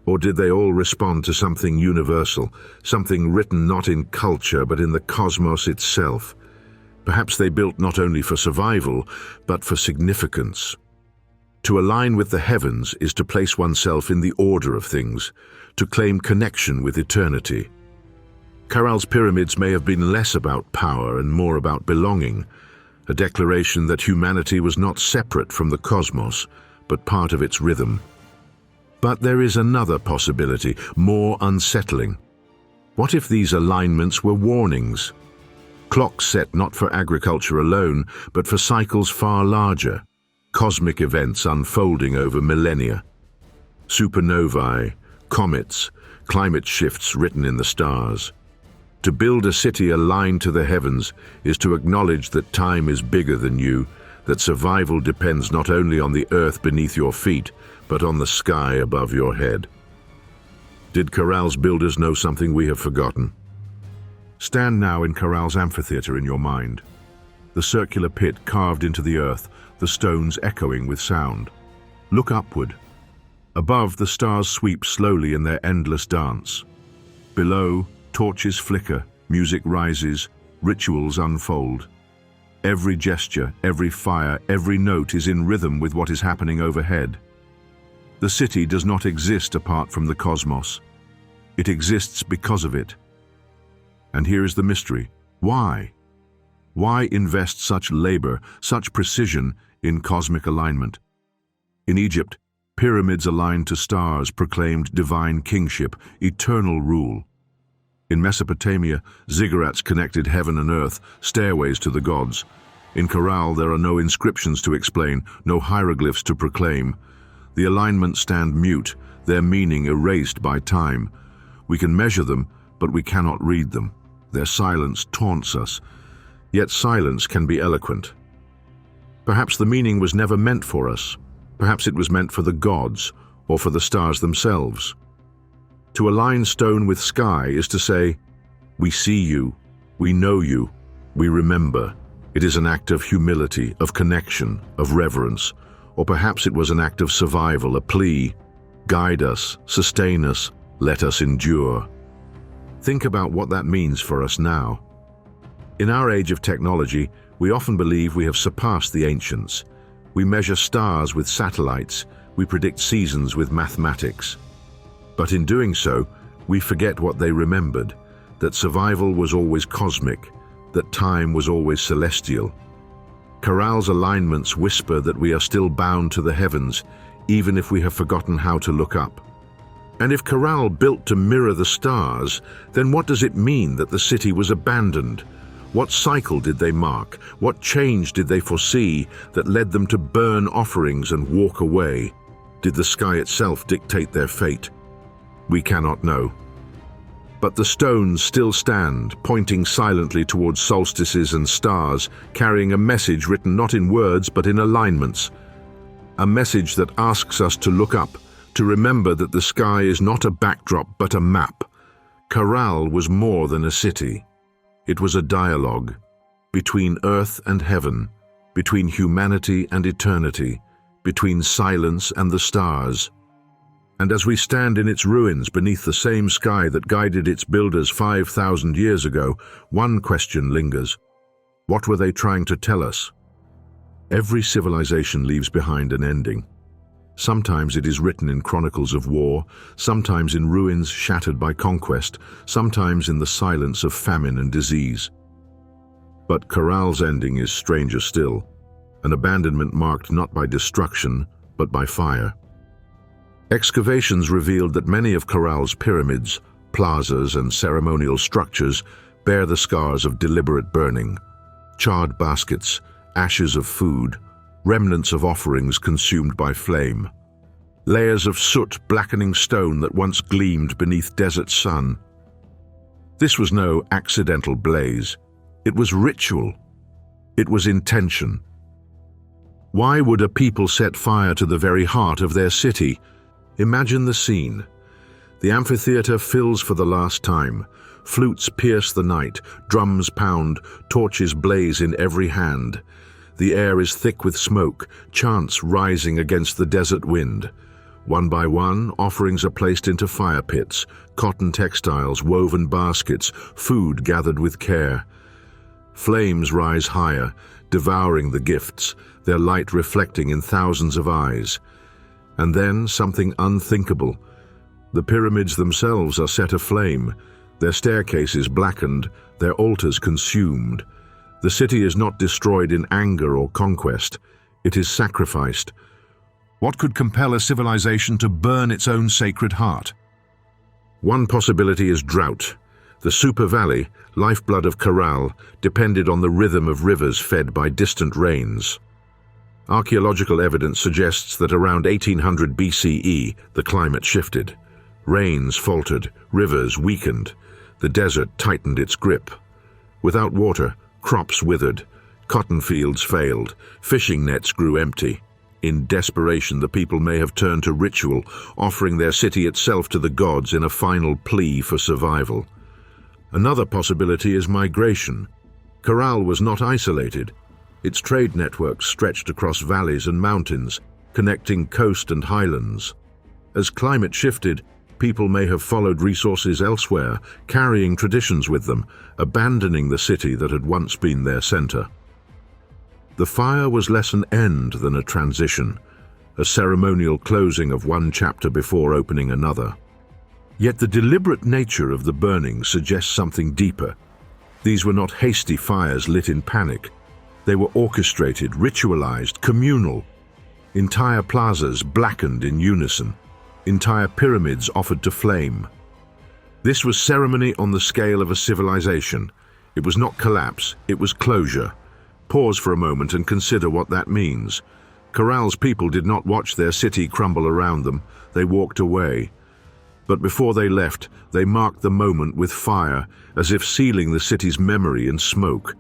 Or did they all respond to something universal, something written not in culture but in the cosmos itself? Perhaps they built not only for survival, but for significance. To align with the heavens is to place oneself in the order of things, to claim connection with eternity. Caral's pyramids may have been less about power and more about belonging, a declaration that humanity was not separate from the cosmos, but part of its rhythm. But there is another possibility, more unsettling. What if these alignments were warnings? Clocks set not for agriculture alone, but for cycles far larger, cosmic events unfolding over millennia. Supernovae, comets, climate shifts written in the stars. To build a city aligned to the heavens is to acknowledge that time is bigger than you, that survival depends not only on the earth beneath your feet, but on the sky above your head. Did Caral's builders know something we have forgotten? Stand now in Caral's amphitheater in your mind. The circular pit carved into the earth, the stones echoing with sound. Look upward. Above, the stars sweep slowly in their endless dance. Below, torches flicker, music rises, rituals unfold. Every gesture, every fire, every note is in rhythm with what is happening overhead. The city does not exist apart from the cosmos. It exists because of it. And here is the mystery. Why? Why invest such labor, such precision in cosmic alignment? In Egypt, pyramids aligned to stars proclaimed divine kingship, eternal rule. In Mesopotamia, ziggurats connected heaven and earth, stairways to the gods. In Caral, there are no inscriptions to explain, no hieroglyphs to proclaim. The alignments stand mute, their meaning erased by time. We can measure them, but we cannot read them. Their silence taunts us. Yet silence can be eloquent. Perhaps the meaning was never meant for us. Perhaps it was meant for the gods, or for the stars themselves. To align stone with sky is to say, we see you, we know you, we remember. It is an act of humility, of connection, of reverence, or perhaps it was an act of survival, a plea. Guide us, sustain us, let us endure. Think about what that means for us now. In our age of technology, we often believe we have surpassed the ancients. We measure stars with satellites, we predict seasons with mathematics. But in doing so, we forget what they remembered, that survival was always cosmic, that time was always celestial. Caral's alignments whisper that we are still bound to the heavens, even if we have forgotten how to look up. And if Caral built to mirror the stars, then what does it mean that the city was abandoned? What cycle did they mark? What change did they foresee that led them to burn offerings and walk away? Did the sky itself dictate their fate? We cannot know. But the stones still stand, pointing silently towards solstices and stars, carrying a message written not in words but in alignments. A message that asks us to look up, to remember that the sky is not a backdrop but a map. Caral was more than a city. It was a dialogue between earth and heaven, between humanity and eternity, between silence and the stars. And as we stand in its ruins beneath the same sky that guided its builders 5,000 years ago, one question lingers. What were they trying to tell us? Every civilization leaves behind an ending. Sometimes it is written in chronicles of war, sometimes in ruins shattered by conquest, sometimes in the silence of famine and disease. But Caral's ending is stranger still, an abandonment marked not by destruction, but by fire. Excavations revealed that many of Caral's pyramids, plazas, and ceremonial structures bear the scars of deliberate burning. Charred baskets, ashes of food, remnants of offerings consumed by flame. Layers of soot blackening stone that once gleamed beneath desert sun. This was no accidental blaze. It was ritual. It was intention. Why would a people set fire to the very heart of their city? Imagine the scene. The amphitheater fills for the last time. Flutes pierce the night, drums pound, torches blaze in every hand. The air is thick with smoke, chants rising against the desert wind. One by one, offerings are placed into fire pits, cotton textiles, woven baskets, food gathered with care. Flames rise higher, devouring the gifts, their light reflecting in thousands of eyes. And then something unthinkable. The pyramids themselves are set aflame, their staircases blackened, their altars consumed. The city is not destroyed in anger or conquest, it is sacrificed. What could compel a civilization to burn its own sacred heart? One possibility is drought. The super valley, lifeblood of Caral, depended on the rhythm of rivers fed by distant rains. Archaeological evidence suggests that around 1800 BCE, the climate shifted. Rains faltered, rivers weakened, the desert tightened its grip. Without water, crops withered, cotton fields failed, fishing nets grew empty. In desperation, the people may have turned to ritual, offering their city itself to the gods in a final plea for survival. Another possibility is migration. Caral was not isolated. Its trade networks stretched across valleys and mountains, connecting coast and highlands. As climate shifted, people may have followed resources elsewhere, carrying traditions with them, abandoning the city that had once been their center. The fire was less an end than a transition, a ceremonial closing of one chapter before opening another. Yet the deliberate nature of the burning suggests something deeper. These were not hasty fires lit in panic. They were orchestrated, ritualized, communal. Entire plazas blackened in unison. Entire pyramids offered to flame. This was ceremony on the scale of a civilization. It was not collapse, it was closure. Pause for a moment and consider what that means. Caral's people did not watch their city crumble around them, they walked away. But before they left, they marked the moment with fire, as if sealing the city's memory in smoke.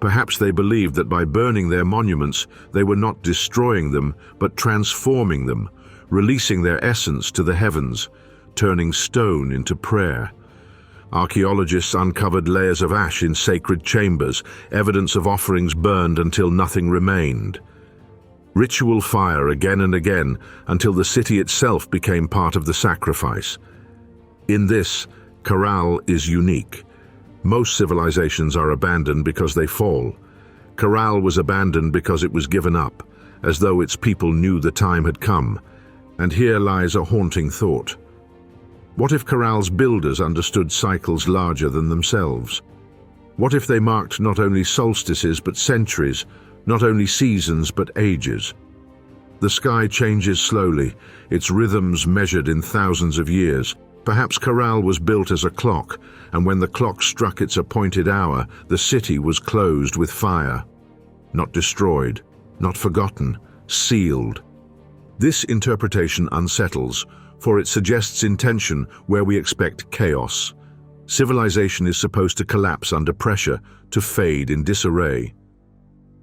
Perhaps they believed that by burning their monuments, they were not destroying them, but transforming them, releasing their essence to the heavens, turning stone into prayer. Archaeologists uncovered layers of ash in sacred chambers, evidence of offerings burned until nothing remained. Ritual fire again and again, until the city itself became part of the sacrifice. In this, Caral is unique. Most civilizations are abandoned because they fall. Caral was abandoned because it was given up, as though its people knew the time had come. And here lies a haunting thought. What if Caral's builders understood cycles larger than themselves? What if they marked not only solstices but centuries, not only seasons but ages? The sky changes slowly, its rhythms measured in thousands of years. Perhaps Caral was built as a clock, and when the clock struck its appointed hour, the city was closed with fire. Not destroyed, not forgotten, sealed. This interpretation unsettles, for it suggests intention where we expect chaos. Civilization is supposed to collapse under pressure, to fade in disarray.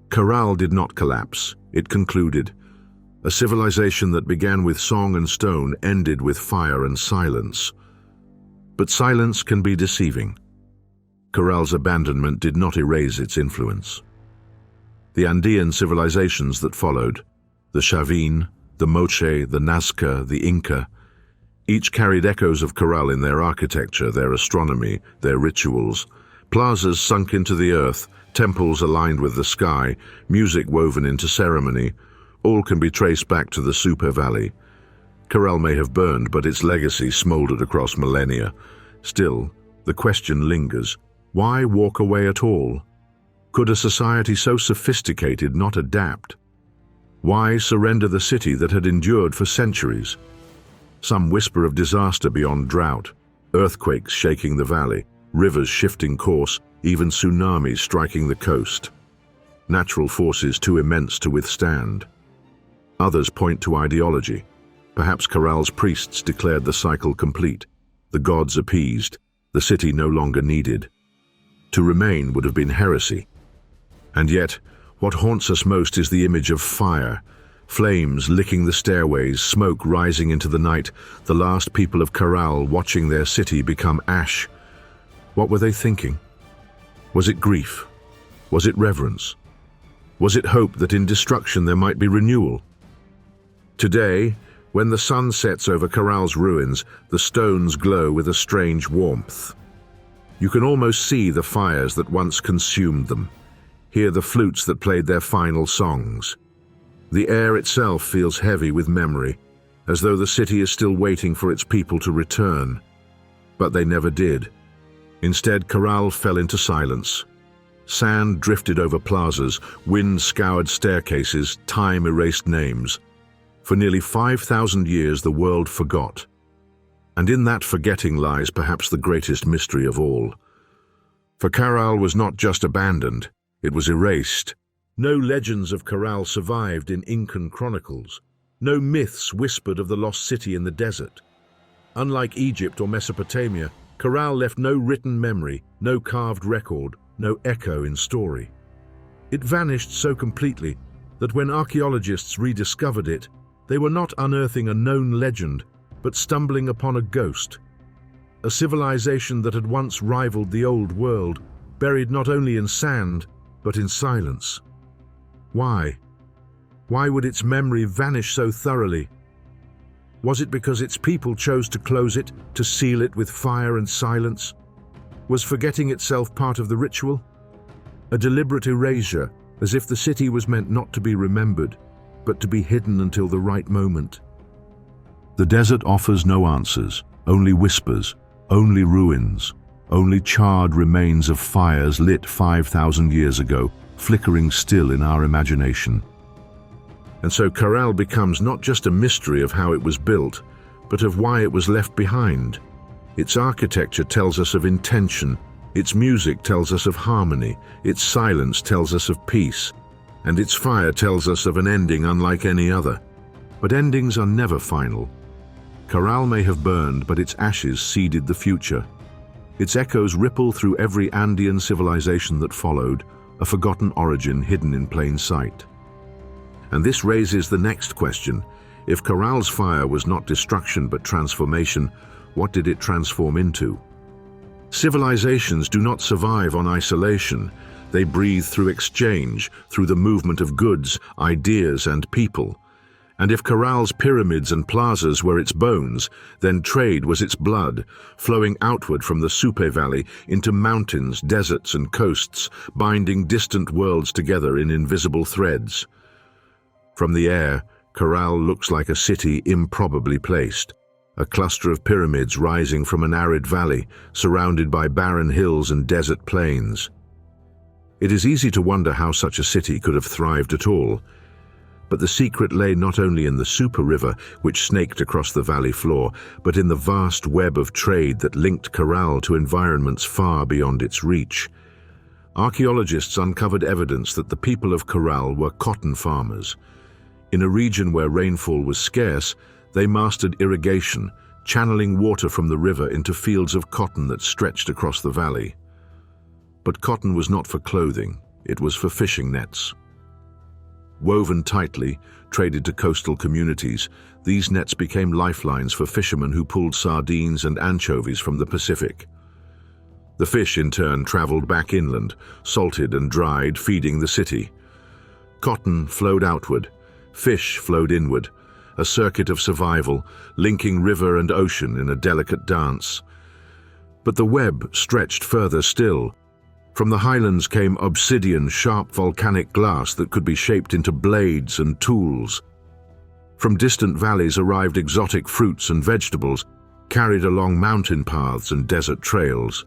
Caral did not collapse, it concluded. A civilization that began with song and stone ended with fire and silence. But silence can be deceiving. Caral's abandonment did not erase its influence. The Andean civilizations that followed, the Chavin, the Moche, the Nazca, the Inca, each carried echoes of Caral in their architecture, their astronomy, their rituals. Plazas sunk into the earth, temples aligned with the sky, music woven into ceremony. All can be traced back to the Super Valley. Caral may have burned, but its legacy smoldered across millennia. Still, the question lingers. Why walk away at all? Could a society so sophisticated not adapt? Why surrender the city that had endured for centuries? Some whisper of disaster beyond drought, earthquakes shaking the valley, rivers shifting course, even tsunamis striking the coast. Natural forces too immense to withstand. Others point to ideology. Perhaps Caral's priests declared the cycle complete, the gods appeased, the city no longer needed. To remain would have been heresy. And yet, what haunts us most is the image of fire, flames licking the stairways, smoke rising into the night, the last people of Caral watching their city become ash. What were they thinking? Was it grief? Was it reverence? Was it hope that in destruction there might be renewal? Today, when the sun sets over Caral's ruins, the stones glow with a strange warmth. You can almost see the fires that once consumed them, hear the flutes that played their final songs. The air itself feels heavy with memory, as though the city is still waiting for its people to return. But they never did. Instead, Caral fell into silence. Sand drifted over plazas, wind scoured staircases, time erased names. For nearly 5,000 years, the world forgot. And in that forgetting lies perhaps the greatest mystery of all. For Caral was not just abandoned, it was erased. No legends of Caral survived in Incan chronicles. No myths whispered of the lost city in the desert. Unlike Egypt or Mesopotamia, Caral left no written memory, no carved record, no echo in story. It vanished so completely that when archaeologists rediscovered it, they were not unearthing a known legend, but stumbling upon a ghost. A civilization that had once rivaled the old world, buried not only in sand, but in silence. Why? Why would its memory vanish so thoroughly? Was it because its people chose to close it, to seal it with fire and silence? Was forgetting itself part of the ritual? A deliberate erasure, as if the city was meant not to be remembered, but to be hidden until the right moment. The desert offers no answers, only whispers, only ruins, only charred remains of fires lit 5,000 years ago, flickering still in our imagination. And so Caral becomes not just a mystery of how it was built, but of why it was left behind. Its architecture tells us of intention, Its music tells us of harmony, its silence tells us of peace, and its fire tells us of an ending unlike any other. But endings are never final. Caral may have burned, but its ashes seeded the future. Its echoes ripple through every Andean civilization that followed, a forgotten origin hidden in plain sight. And this raises the next question. If Caral's fire was not destruction but transformation, what did it transform into? Civilizations do not survive on isolation. They breathe through exchange, through the movement of goods, ideas, and people. And if Caral's pyramids and plazas were its bones, then trade was its blood, flowing outward from the Supe Valley into mountains, deserts, and coasts, binding distant worlds together in invisible threads. From the air, Caral looks like a city improbably placed, a cluster of pyramids rising from an arid valley, surrounded by barren hills and desert plains. It is easy to wonder how such a city could have thrived at all. But the secret lay not only in the Super River, which snaked across the valley floor, but in the vast web of trade that linked Caral to environments far beyond its reach. Archaeologists uncovered evidence that the people of Caral were cotton farmers. In a region where rainfall was scarce, they mastered irrigation, channeling water from the river into fields of cotton that stretched across the valley. But cotton was not for clothing, it was for fishing nets. Woven tightly, traded to coastal communities, these nets became lifelines for fishermen who pulled sardines and anchovies from the Pacific. The fish, in turn, traveled back inland, salted and dried, feeding the city. Cotton flowed outward, fish flowed inward, a circuit of survival, linking river and ocean in a delicate dance. But the web stretched further still. From the highlands came obsidian, sharp volcanic glass that could be shaped into blades and tools. From distant valleys arrived exotic fruits and vegetables, carried along mountain paths and desert trails.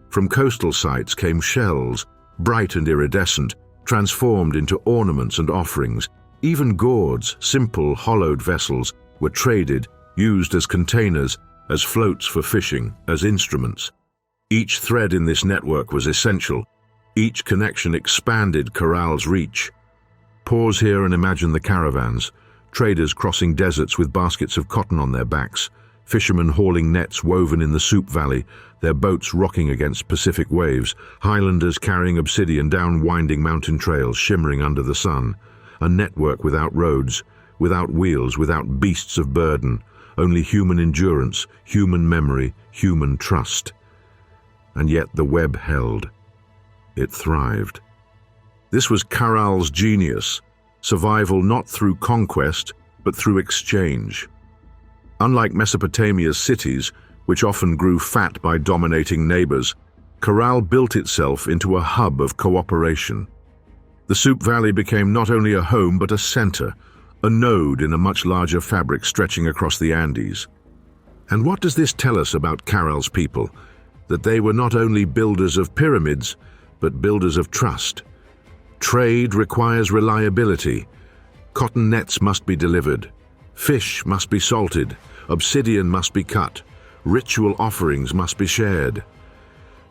From coastal sites came shells, bright and iridescent, transformed into ornaments and offerings. Even gourds, simple, hollowed vessels, were traded, used as containers, as floats for fishing, as instruments. Each thread in this network was essential. Each connection expanded Caral's reach. Pause here and imagine the caravans, traders crossing deserts with baskets of cotton on their backs, fishermen hauling nets woven in the Soup Valley, their boats rocking against Pacific waves, highlanders carrying obsidian down winding mountain trails shimmering under the sun. A network without roads, without wheels, without beasts of burden, only human endurance, human memory, human trust. And yet the web held. It thrived. This was Caral's genius, survival not through conquest, but through exchange. Unlike Mesopotamia's cities, which often grew fat by dominating neighbors, Caral built itself into a hub of cooperation. The Soup Valley became not only a home but a center, a node in a much larger fabric stretching across the Andes. And what does this tell us about Caral's people? That they were not only builders of pyramids, but builders of trust. Trade requires reliability. Cotton nets must be delivered. Fish must be salted. Obsidian must be cut. Ritual offerings must be shared.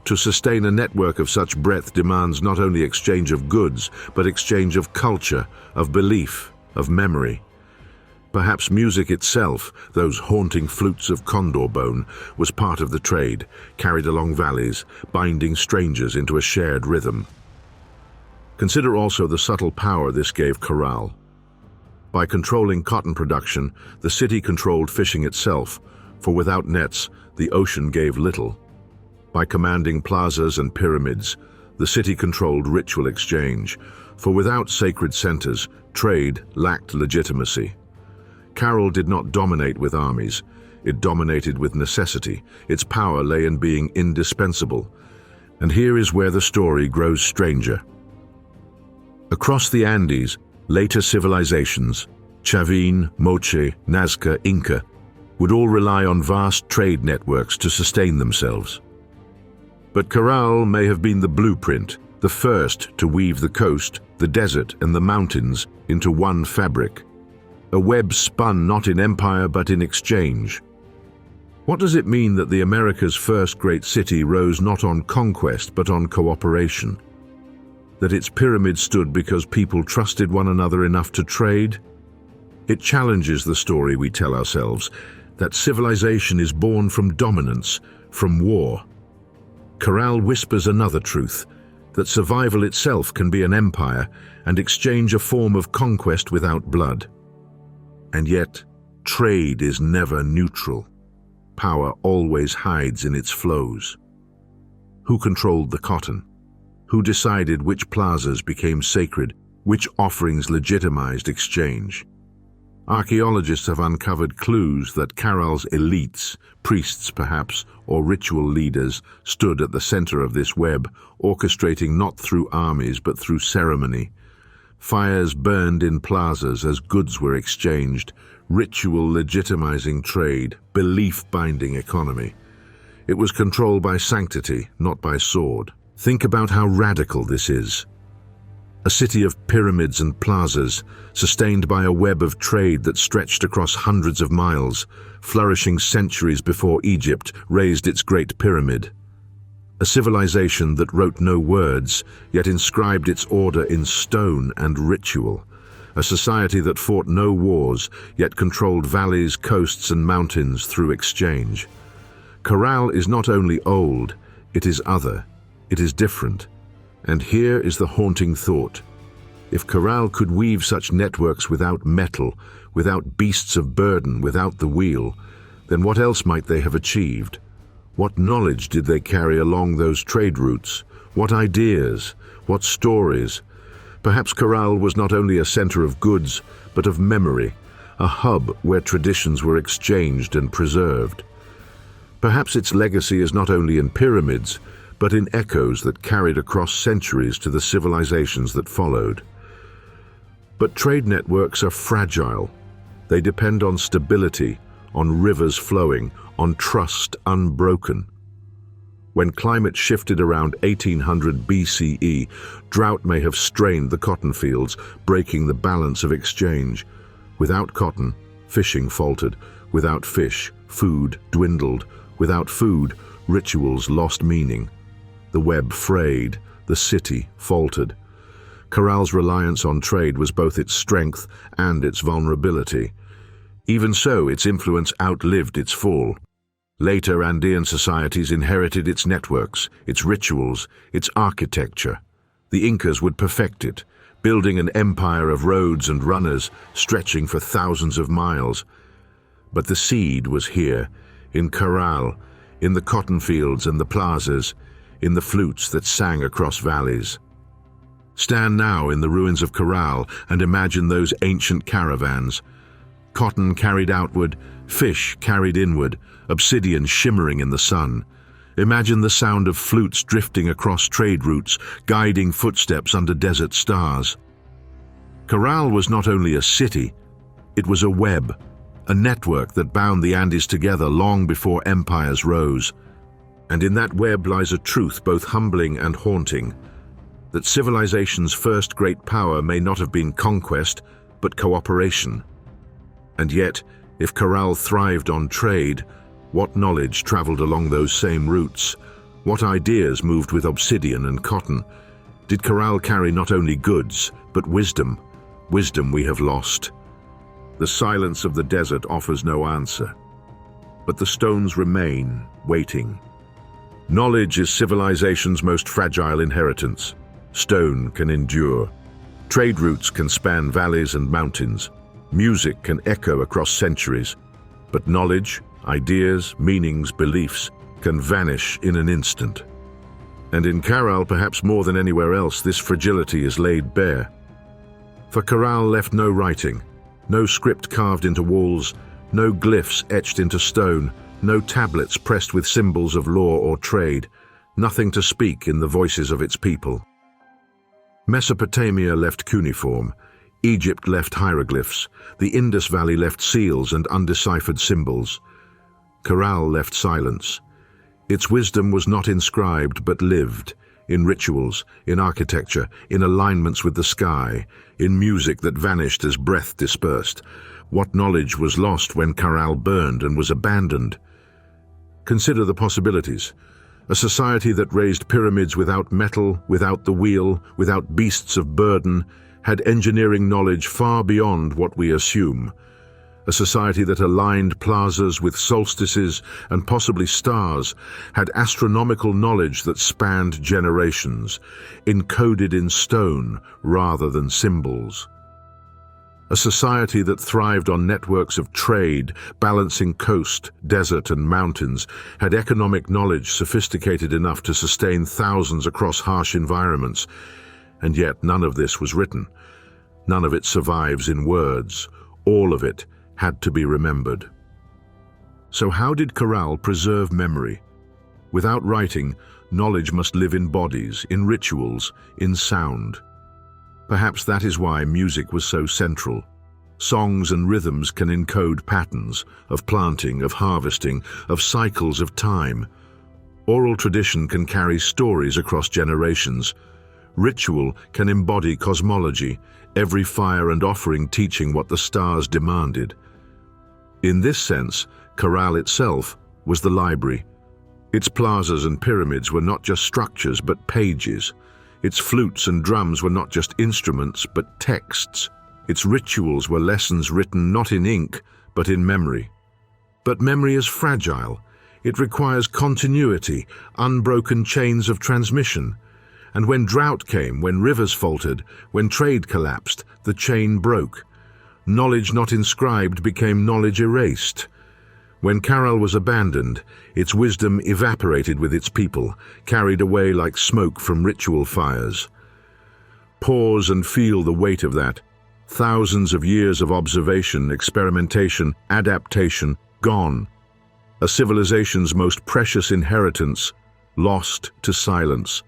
To sustain a network of such breadth demands not only exchange of goods, but exchange of culture, of belief, of memory. Perhaps music itself, those haunting flutes of condor bone, was part of the trade, carried along valleys, binding strangers into a shared rhythm. Consider also the subtle power this gave Caral. By controlling cotton production, the city controlled fishing itself, for without nets, the ocean gave little. By commanding plazas and pyramids, the city controlled ritual exchange, for without sacred centers, trade lacked legitimacy. Caral did not dominate with armies, it dominated with necessity. Its power lay in being indispensable. And here is where the story grows stranger. Across the Andes, later civilizations, Chavin, Moche, Nazca, Inca, would all rely on vast trade networks to sustain themselves. But Caral may have been the blueprint, the first to weave the coast, the desert, and the mountains into one fabric. A web spun not in empire but in exchange. What does it mean that the America's first great city rose not on conquest but on cooperation? That its pyramids stood because people trusted one another enough to trade? It challenges the story we tell ourselves, that civilization is born from dominance, from war. Caral whispers another truth, that survival itself can be an empire and exchange a form of conquest without blood. And yet, trade is never neutral. Power always hides in its flows. Who controlled the cotton? Who decided which plazas became sacred, which offerings legitimized exchange? Archaeologists have uncovered clues that Caral's elites, priests perhaps, or ritual leaders, stood at the center of this web, orchestrating not through armies but through ceremony. Fires burned in plazas as goods were exchanged, ritual legitimizing trade, belief binding economy. It was controlled by sanctity, not by sword. Think about how radical this is. A city of pyramids and plazas, sustained by a web of trade that stretched across hundreds of miles, flourishing centuries before Egypt raised its great pyramid. A civilization that wrote no words, yet inscribed its order in stone and ritual. A society that fought no wars, yet controlled valleys, coasts, and mountains through exchange. Caral is not only old, it is other, it is different. And here is the haunting thought. If Caral could weave such networks without metal, without beasts of burden, without the wheel, then what else might they have achieved? What knowledge did they carry along those trade routes? What ideas? What stories? Perhaps Caral was not only a center of goods, but of memory, a hub where traditions were exchanged and preserved. Perhaps its legacy is not only in pyramids, but in echoes that carried across centuries to the civilizations that followed. But trade networks are fragile. They depend on stability, on rivers flowing, on trust unbroken. When climate shifted around 1800 BCE, drought may have strained the cotton fields, breaking the balance of exchange. Without cotton, fishing faltered. Without fish, food dwindled. Without food, rituals lost meaning. The web frayed, the city faltered. Caral's reliance on trade was both its strength and its vulnerability. Even so, its influence outlived its fall. Later Andean societies inherited its networks, its rituals, its architecture. The Incas would perfect it, building an empire of roads and runners stretching for thousands of miles. But the seed was here, in Caral, in the cotton fields and the plazas, in the flutes that sang across valleys. Stand now in the ruins of Caral and imagine those ancient caravans. Cotton carried outward, fish carried inward, obsidian shimmering in the sun. Imagine the sound of flutes drifting across trade routes, guiding footsteps under desert stars. Caral was not only a city, it was a web, a network that bound the Andes together long before empires rose. And in that web lies a truth both humbling and haunting, that civilization's first great power may not have been conquest, but cooperation. And yet, if Caral thrived on trade, what knowledge traveled along those same routes? What ideas moved with obsidian and cotton? Did Caral carry not only goods, but wisdom? Wisdom we have lost. The silence of the desert offers no answer, but the stones remain, waiting. Knowledge is civilization's most fragile inheritance. Stone can endure. Trade routes can span valleys and mountains. Music can echo across centuries. But knowledge, ideas, meanings, beliefs can vanish in an instant. And in Caral, perhaps more than anywhere else, this fragility is laid bare. For Caral left no writing, no script carved into walls, no glyphs etched into stone, no tablets pressed with symbols of law or trade, nothing to speak in the voices of its people. Mesopotamia left cuneiform, Egypt left hieroglyphs, the Indus Valley left seals and undeciphered symbols. Caral left silence. Its wisdom was not inscribed but lived, in rituals, in architecture, in alignments with the sky, in music that vanished as breath dispersed. What knowledge was lost when Caral burned and was abandoned? Consider the possibilities. A society that raised pyramids without metal, without the wheel, without beasts of burden, had engineering knowledge far beyond what we assume. A society that aligned plazas with solstices and possibly stars, had astronomical knowledge that spanned generations, encoded in stone rather than symbols. A society that thrived on networks of trade, balancing coast, desert, and mountains, had economic knowledge sophisticated enough to sustain thousands across harsh environments. And yet none of this was written. None of it survives in words. All of it had to be remembered. So how did Caral preserve memory? Without writing, knowledge must live in bodies, in rituals, in sound. Perhaps that is why music was so central. Songs and rhythms can encode patterns of planting, of harvesting, of cycles of time. Oral tradition can carry stories across generations. Ritual can embody cosmology, every fire and offering teaching what the stars demanded. In this sense, Caral itself was the library. Its plazas and pyramids were not just structures but pages. Its flutes and drums were not just instruments but texts. Its rituals were lessons written not in ink but in memory. But memory is fragile. It requires continuity, unbroken chains of transmission. And when drought came, when rivers faltered, when trade collapsed, the chain broke. Knowledge not inscribed became knowledge erased. When Caral was abandoned, its wisdom evaporated with its people, carried away like smoke from ritual fires. Pause and feel the weight of that. Thousands of years of observation, experimentation, adaptation, gone. A civilization's most precious inheritance, lost to silence.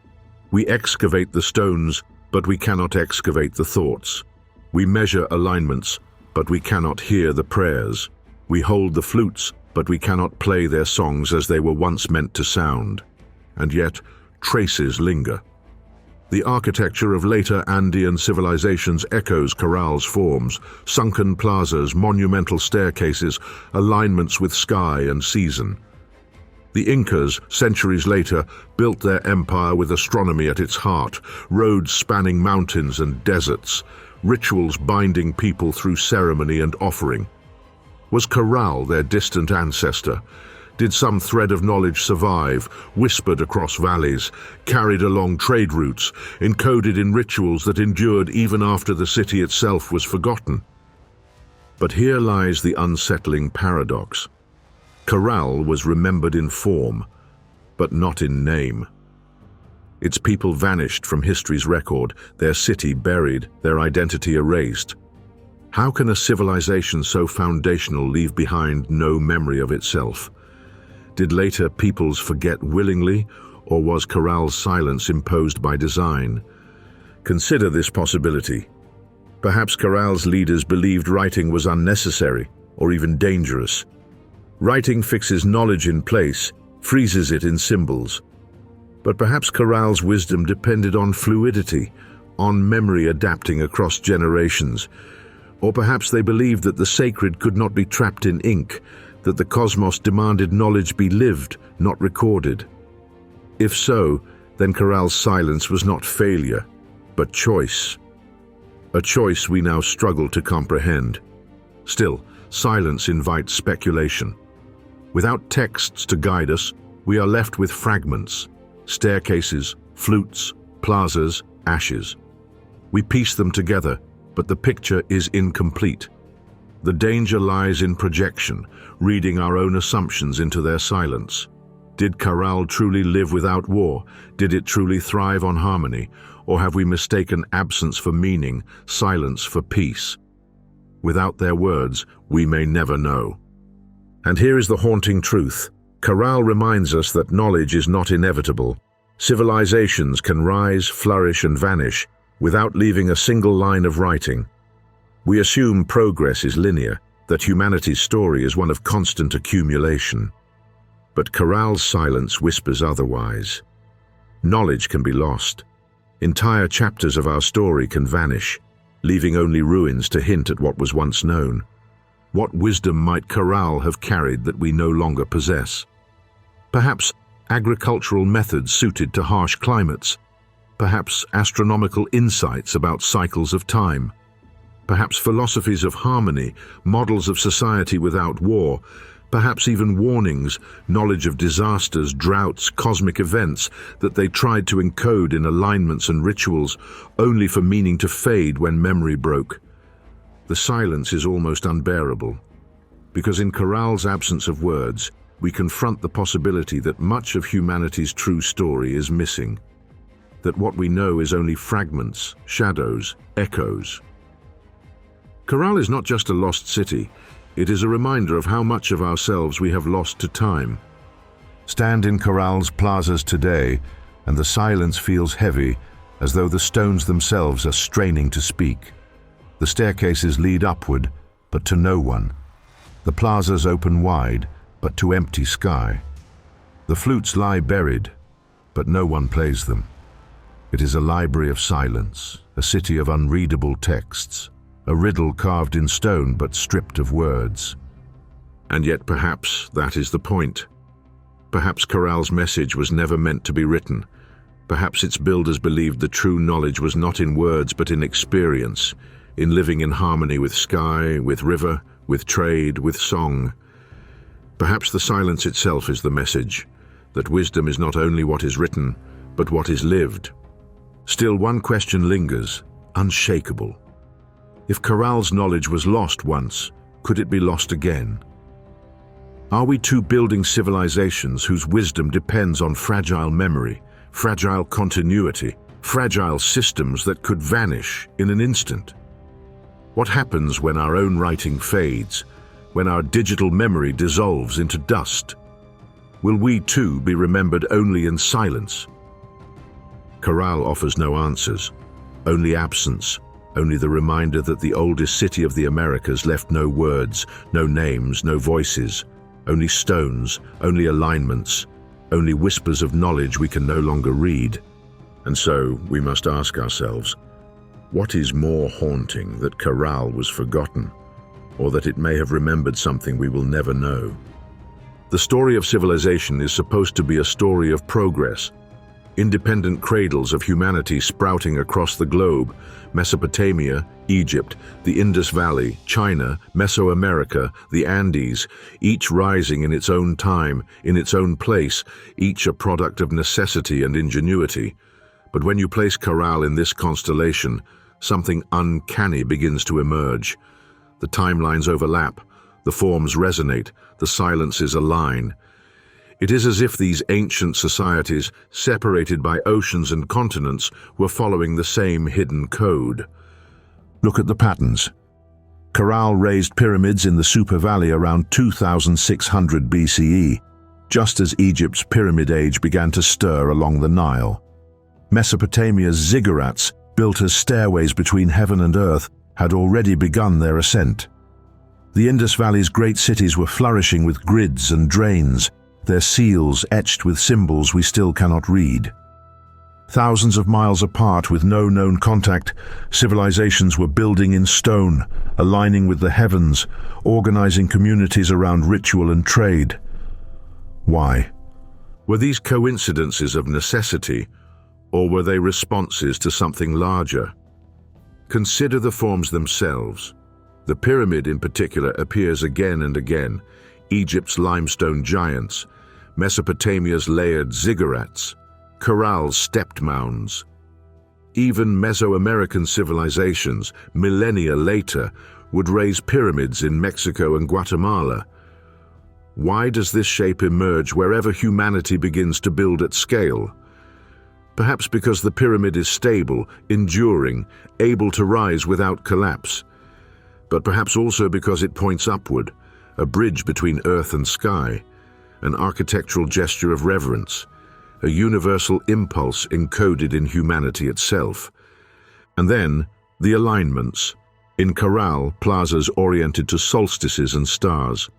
We excavate the stones, but we cannot excavate the thoughts. We measure alignments, but we cannot hear the prayers. We hold the flutes, but we cannot play their songs as they were once meant to sound. And yet, traces linger. The architecture of later Andean civilizations echoes Caral's forms: sunken plazas, monumental staircases, alignments with sky and season. The Incas, centuries later, built their empire with astronomy at its heart, roads spanning mountains and deserts, rituals binding people through ceremony and offering. Was Caral their distant ancestor? Did some thread of knowledge survive, whispered across valleys, carried along trade routes, encoded in rituals that endured even after the city itself was forgotten? But here lies the unsettling paradox. Caral was remembered in form, but not in name. Its people vanished from history's record, their city buried, their identity erased. How can a civilization so foundational leave behind no memory of itself? Did later peoples forget willingly, or was Caral's silence imposed by design? Consider this possibility. Perhaps Caral's leaders believed writing was unnecessary, or even dangerous. Writing fixes knowledge in place, freezes it in symbols. But perhaps Caral's wisdom depended on fluidity, on memory adapting across generations. Or perhaps they believed that the sacred could not be trapped in ink, that the cosmos demanded knowledge be lived, not recorded. If so, then Caral's silence was not failure, but choice. A choice we now struggle to comprehend. Still, silence invites speculation. Without texts to guide us, we are left with fragments, staircases, flutes, plazas, ashes. We piece them together, but the picture is incomplete. The danger lies in projection, reading our own assumptions into their silence. Did Caral truly live without war? Did it truly thrive on harmony? Or have we mistaken absence for meaning, silence for peace? Without their words, we may never know. And here is the haunting truth. Caral reminds us that knowledge is not inevitable. Civilizations can rise, flourish, and vanish without leaving a single line of writing. We assume progress is linear, that humanity's story is one of constant accumulation. But Caral's silence whispers otherwise. Knowledge can be lost. Entire chapters of our story can vanish, leaving only ruins to hint at what was once known. What wisdom might Caral have carried that we no longer possess? Perhaps agricultural methods suited to harsh climates. Perhaps astronomical insights about cycles of time. Perhaps philosophies of harmony, models of society without war. Perhaps even warnings, knowledge of disasters, droughts, cosmic events that they tried to encode in alignments and rituals, only for meaning to fade when memory broke. The silence is almost unbearable, because in Caral's absence of words, we confront the possibility that much of humanity's true story is missing, that what we know is only fragments, shadows, echoes. Caral is not just a lost city, it is a reminder of how much of ourselves we have lost to time. Stand in Caral's plazas today, and the silence feels heavy, as though the stones themselves are straining to speak. The staircases lead upward, but to no one. The plazas open wide, but to empty sky. The flutes lie buried, but no one plays them. It is a library of silence, a city of unreadable texts, a riddle carved in stone but stripped of words. And yet perhaps that is the point. Perhaps Caral's message was never meant to be written. Perhaps its builders believed the true knowledge was not in words but in experience, in living in harmony with sky, with river, with trade, with song. Perhaps the silence itself is the message, that wisdom is not only what is written, but what is lived. Still, one question lingers, unshakable. If Caral's knowledge was lost once, could it be lost again? Are we too building civilizations whose wisdom depends on fragile memory, fragile continuity, fragile systems that could vanish in an instant? What happens when our own writing fades, when our digital memory dissolves into dust? Will we too be remembered only in silence? Caral offers no answers, only absence, only the reminder that the oldest city of the Americas left no words, no names, no voices, only stones, only alignments, only whispers of knowledge we can no longer read. And so we must ask ourselves, what is more haunting, that Caral was forgotten, or that it may have remembered something we will never know? The story of civilization is supposed to be a story of progress, independent cradles of humanity sprouting across the globe: Mesopotamia, Egypt, the Indus Valley, China, Mesoamerica, the Andes, each rising in its own time, in its own place, each a product of necessity and ingenuity. But when you place Caral in this constellation, something uncanny begins to emerge. The timelines overlap, the forms resonate, the silences align. It is as if these ancient societies, separated by oceans and continents, were following the same hidden code. Look at the patterns. Caral raised pyramids in the Super Valley around 2600 BCE, just as Egypt's Pyramid Age began to stir along the Nile. Mesopotamia's ziggurats, built as stairways between heaven and earth, had already begun their ascent. The Indus Valley's great cities were flourishing with grids and drains, their seals etched with symbols we still cannot read. Thousands of miles apart with no known contact, civilizations were building in stone, aligning with the heavens, organizing communities around ritual and trade. Why? Were these coincidences of necessity, or were they responses to something larger? Consider the forms themselves. The pyramid in particular appears again and again: Egypt's limestone giants, Mesopotamia's layered ziggurats, Caral's stepped mounds. Even Mesoamerican civilizations, millennia later, would raise pyramids in Mexico and Guatemala. Why does this shape emerge wherever humanity begins to build at scale? Perhaps because the pyramid is stable, enduring, able to rise without collapse. But perhaps also because it points upward, a bridge between earth and sky, an architectural gesture of reverence, a universal impulse encoded in humanity itself. And then, the alignments. In Caral, plazas oriented to solstices and stars.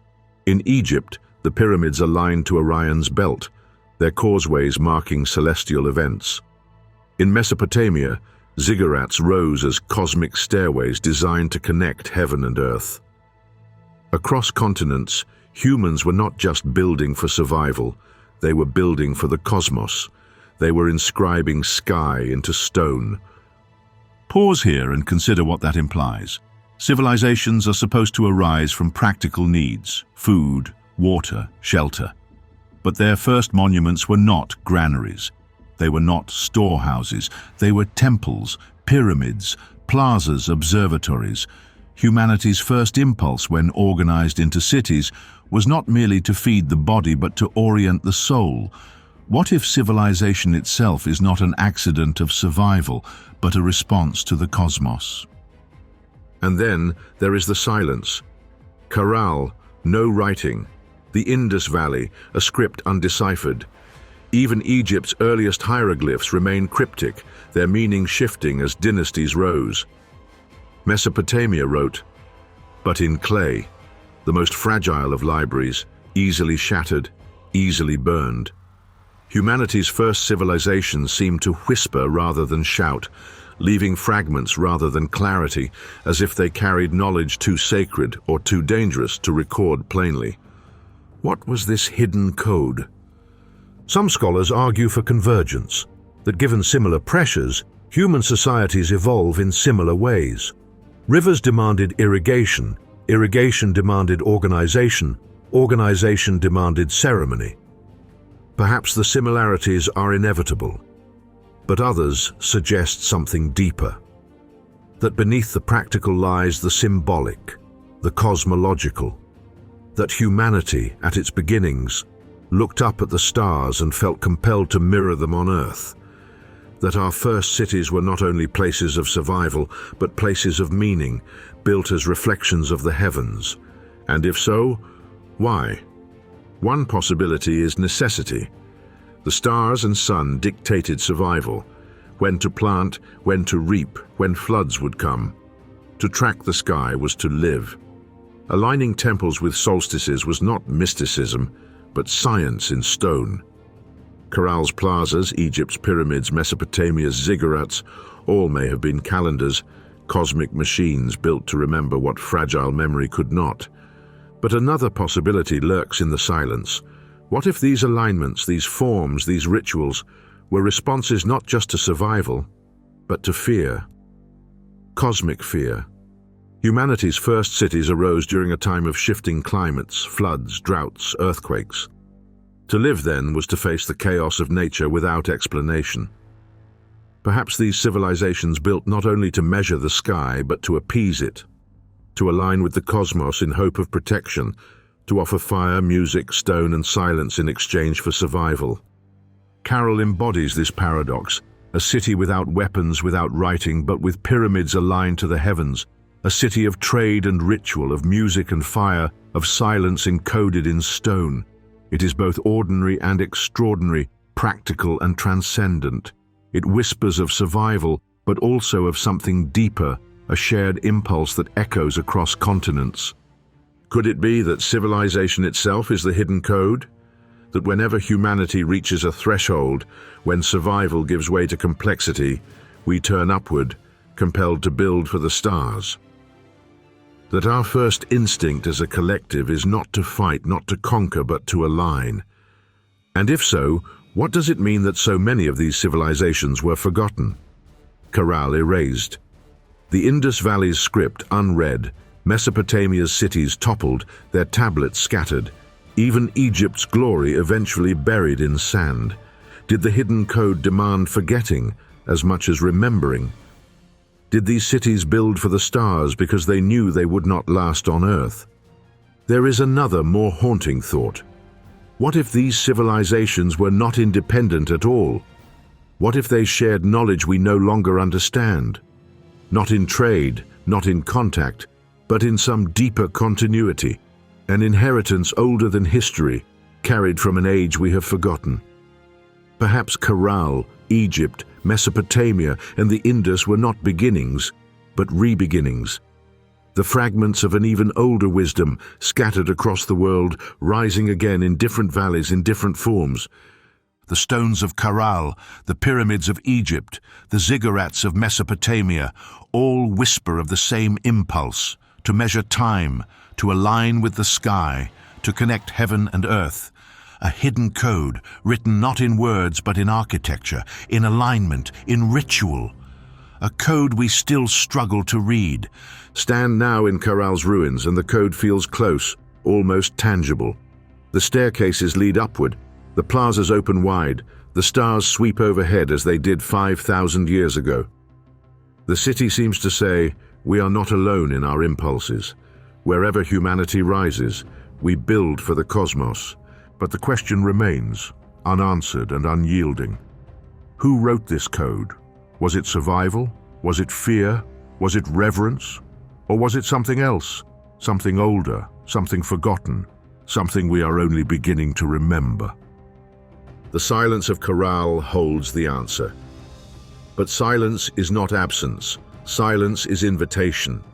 In Egypt, the pyramids aligned to Orion's belt, their causeways marking celestial events. In Mesopotamia, ziggurats rose as cosmic stairways designed to connect heaven and earth. Across continents, humans were not just building for survival, They were building for the cosmos. They were inscribing sky into stone. Pause here and consider what that implies. Civilizations are supposed to arise from practical needs: food, water, shelter. But their first monuments were not granaries. They were not storehouses. They were temples, pyramids, plazas, observatories. Humanity's first impulse when organized into cities was not merely to feed the body but to orient the soul. What if civilization itself is not an accident of survival, but a response to the cosmos? And then there is the silence. Caral, no writing. The Indus Valley, a script undeciphered. Even Egypt's earliest hieroglyphs remain cryptic, their meaning shifting as dynasties rose. Mesopotamia wrote, but in clay, the most fragile of libraries, easily shattered, easily burned. Humanity's first civilizations seemed to whisper rather than shout, leaving fragments rather than clarity, as if they carried knowledge too sacred or too dangerous to record plainly. What was this hidden code? Some scholars argue for convergence, that given similar pressures, human societies evolve in similar ways. Rivers demanded irrigation, irrigation demanded organization, organization demanded ceremony. Perhaps the similarities are inevitable, but others suggest something deeper. That beneath the practical lies the symbolic, the cosmological. That humanity, at its beginnings, looked up at the stars and felt compelled to mirror them on Earth. That our first cities were not only places of survival, but places of meaning, built as reflections of the heavens. And if so, why? One possibility is necessity. The stars and sun dictated survival, when to plant, when to reap, when floods would come. To track the sky was to live. Aligning temples with solstices was not mysticism, but science in stone. Caral's plazas, Egypt's pyramids, Mesopotamia's ziggurats, all may have been calendars, cosmic machines built to remember what fragile memory could not. But another possibility lurks in the silence. What if these alignments, these forms, these rituals, were responses not just to survival, but to fear? Cosmic fear. Humanity's first cities arose during a time of shifting climates, floods, droughts, earthquakes. To live then was to face the chaos of nature without explanation. Perhaps these civilizations built not only to measure the sky, but to appease it, to align with the cosmos in hope of protection, to offer fire, music, stone, and silence in exchange for survival. Caral embodies this paradox, a city without weapons, without writing, but with pyramids aligned to the heavens, a city of trade and ritual, of music and fire, of silence encoded in stone. It is both ordinary and extraordinary, practical and transcendent. It whispers of survival, but also of something deeper, a shared impulse that echoes across continents. Could it be that civilization itself is the hidden code? That whenever humanity reaches a threshold, when survival gives way to complexity, we turn upward, compelled to build for the stars? That our first instinct as a collective is not to fight, not to conquer, but to align. And if so, what does it mean that so many of these civilizations were forgotten? Caral erased. The Indus Valley's script unread, Mesopotamia's cities toppled, their tablets scattered, even Egypt's glory eventually buried in sand. Did the hidden code demand forgetting as much as remembering? Did these cities build for the stars because they knew they would not last on Earth? There is another, more haunting thought. What if these civilizations were not independent at all? What if they shared knowledge we no longer understand? Not in trade, not in contact, but in some deeper continuity, an inheritance older than history, carried from an age we have forgotten. Perhaps Caral, Egypt, Mesopotamia, and the Indus were not beginnings, but re-beginnings. The fragments of an even older wisdom scattered across the world, rising again in different valleys in different forms. The stones of Caral, the pyramids of Egypt, the ziggurats of Mesopotamia, all whisper of the same impulse, to measure time, to align with the sky, to connect heaven and earth. a hidden code written not in words but in architecture, in alignment, in ritual. A code we still struggle to read. Stand now in Caral's ruins and the code feels close, almost tangible. The staircases lead upward, the plazas open wide, the stars sweep overhead as they did 5,000 years ago. The city seems to say, we are not alone in our impulses. Wherever humanity rises, we build for the cosmos. But the question remains, unanswered and unyielding. Who wrote this code? Was it survival? Was it fear? Was it reverence? Or was it something else? Something older, something forgotten, something we are only beginning to remember? The silence of Caral holds the answer. But silence is not absence. Silence is invitation.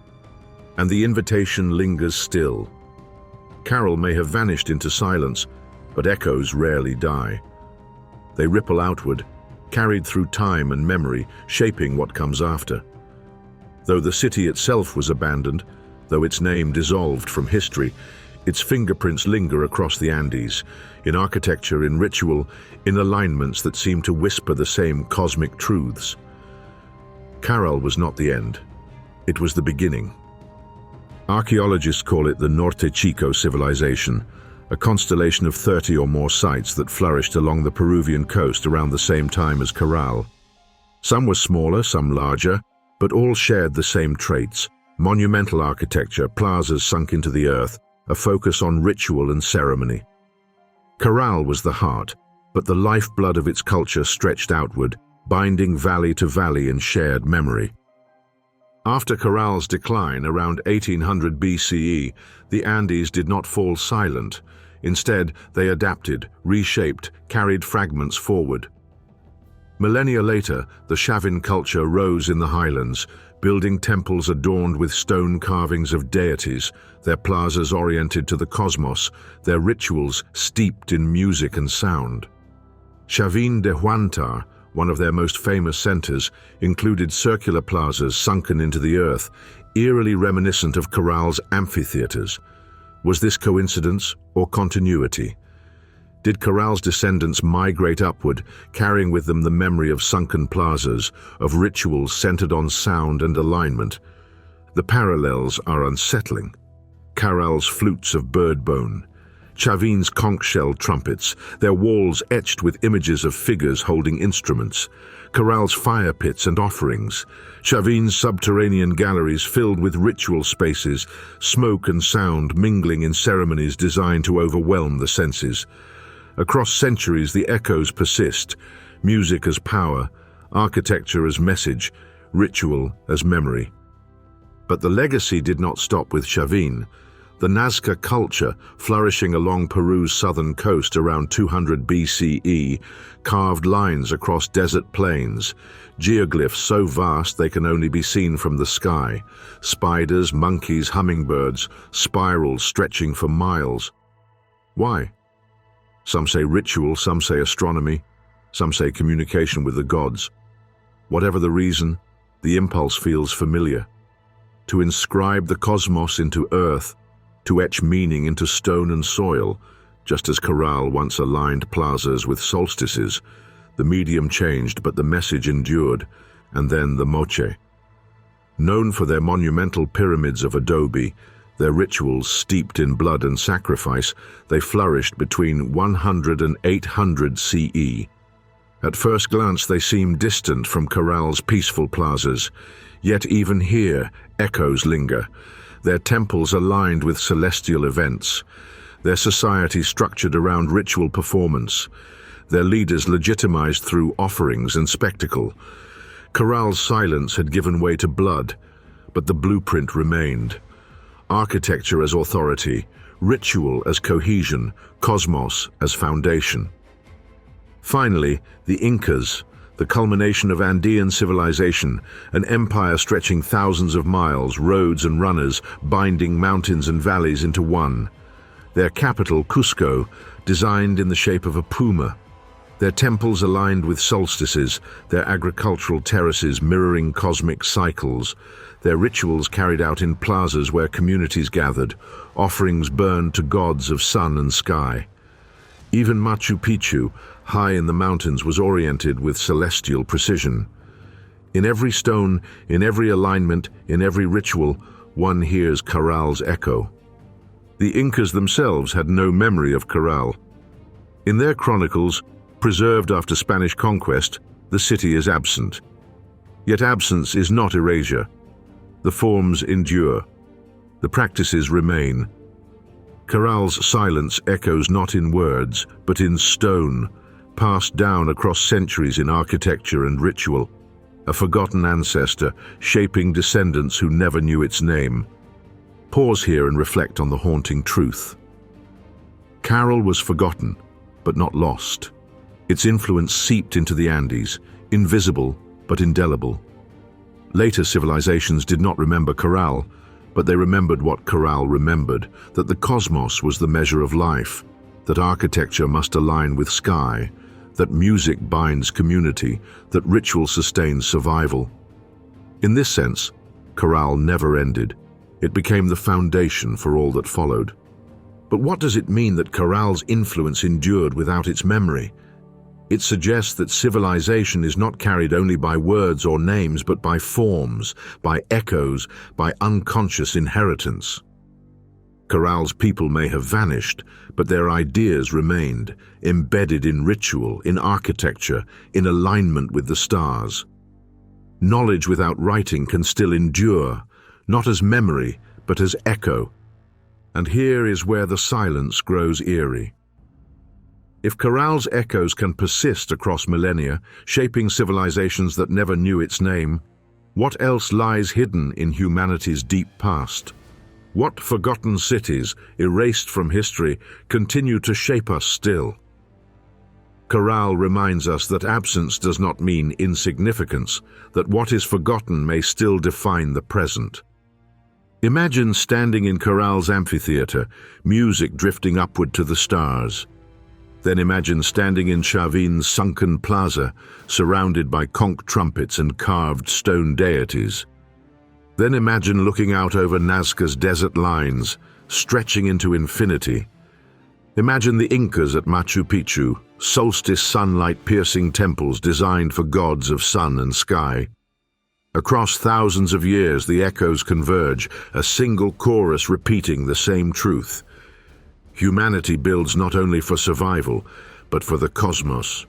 And the invitation lingers still. Caral may have vanished into silence, but echoes rarely die. They ripple outward, carried through time and memory, shaping what comes after. Though the city itself was abandoned, though its name dissolved from history, its fingerprints linger across the Andes, in architecture, in ritual, in alignments that seem to whisper the same cosmic truths. Caral was not the end. It was the beginning. Archaeologists call it the Norte Chico civilization, a constellation of 30 or more sites that flourished along the Peruvian coast around the same time as Caral. Some were smaller, some larger, but all shared the same traits: monumental architecture, plazas sunk into the earth, a focus on ritual and ceremony. Caral was the heart, but the lifeblood of its culture stretched outward, binding valley to valley in shared memory. After Caral's decline around 1800 BCE, the Andes did not fall silent. Instead, they adapted, reshaped, carried fragments forward. Millennia later, the Chavin culture rose in the highlands, building temples adorned with stone carvings of deities, their plazas oriented to the cosmos, their rituals steeped in music and sound. Chavin de Huántar, one of their most famous centers, included circular plazas sunken into the earth, eerily reminiscent of Caral's amphitheaters. Was this coincidence or continuity? Did Caral's descendants migrate upward, carrying with them the memory of sunken plazas, of rituals centered on sound and alignment? The parallels are unsettling. Caral's flutes of bird bone, Chavin's conch shell trumpets, their walls etched with images of figures holding instruments, Caral's fire pits and offerings, Chavin's subterranean galleries filled with ritual spaces, smoke and sound mingling in ceremonies designed to overwhelm the senses. Across centuries, the echoes persist, music as power, architecture as message, ritual as memory. But the legacy did not stop with Chavin. The Nazca culture, flourishing along Peru's southern coast around 200 BCE, carved lines across desert plains, geoglyphs so vast they can only be seen from the sky, spiders, monkeys, hummingbirds, spirals stretching for miles. Why? Some say ritual, some say astronomy, some say communication with the gods. Whatever the reason, the impulse feels familiar. To inscribe the cosmos into earth, to etch meaning into stone and soil, just as Caral once aligned plazas with solstices. The medium changed, but the message endured, and then the Moche. Known for their monumental pyramids of adobe, their rituals steeped in blood and sacrifice, they flourished between 100 and 800 CE. At first glance, they seem distant from Caral's peaceful plazas, yet even here, echoes linger. Their temples aligned with celestial events, their society structured around ritual performance, their leaders legitimized through offerings and spectacle. Caral's silence had given way to blood, but the blueprint remained. Architecture as authority, ritual as cohesion, cosmos as foundation. Finally, the Incas, the culmination of Andean civilization, an empire stretching thousands of miles, roads and runners, binding mountains and valleys into one. Their capital, Cusco, designed in the shape of a puma. Their temples aligned with solstices, their agricultural terraces mirroring cosmic cycles, their rituals carried out in plazas where communities gathered, offerings burned to gods of sun and sky. Even Machu Picchu, high in the mountains, was oriented with celestial precision. In every stone, in every alignment, in every ritual, one hears Caral's echo. The Incas themselves had no memory of Caral. In their chronicles, preserved after Spanish conquest, the city is absent. Yet absence is not erasure. The forms endure. The practices remain. Caral's silence echoes not in words, but in stone, passed down across centuries in architecture and ritual, a forgotten ancestor shaping descendants who never knew its name. Pause here and reflect on the haunting truth. Caral was forgotten, but not lost. Its influence seeped into the Andes, invisible but indelible. Later civilizations did not remember Caral, but they remembered what Caral remembered, that the cosmos was the measure of life, that architecture must align with sky, that music binds community, that ritual sustains survival. In this sense, Caral never ended. It became the foundation for all that followed. But what does it mean that Caral's influence endured without its memory? It suggests that civilization is not carried only by words or names, but by forms, by echoes, by unconscious inheritance. Caral's people may have vanished, but their ideas remained, embedded in ritual, in architecture, in alignment with the stars. Knowledge without writing can still endure, not as memory, but as echo. And here is where the silence grows eerie. If Caral's echoes can persist across millennia, shaping civilizations that never knew its name, what else lies hidden in humanity's deep past? What forgotten cities, erased from history, continue to shape us still? Caral reminds us that absence does not mean insignificance, that what is forgotten may still define the present. Imagine standing in Caral's amphitheater, music drifting upward to the stars. Then imagine standing in Chavin's sunken plaza, surrounded by conch trumpets and carved stone deities. Then imagine looking out over Nazca's desert lines, stretching into infinity. Imagine the Incas at Machu Picchu, solstice sunlight-piercing temples designed for gods of sun and sky. Across thousands of years, the echoes converge, a single chorus repeating the same truth. Humanity builds not only for survival, but for the cosmos.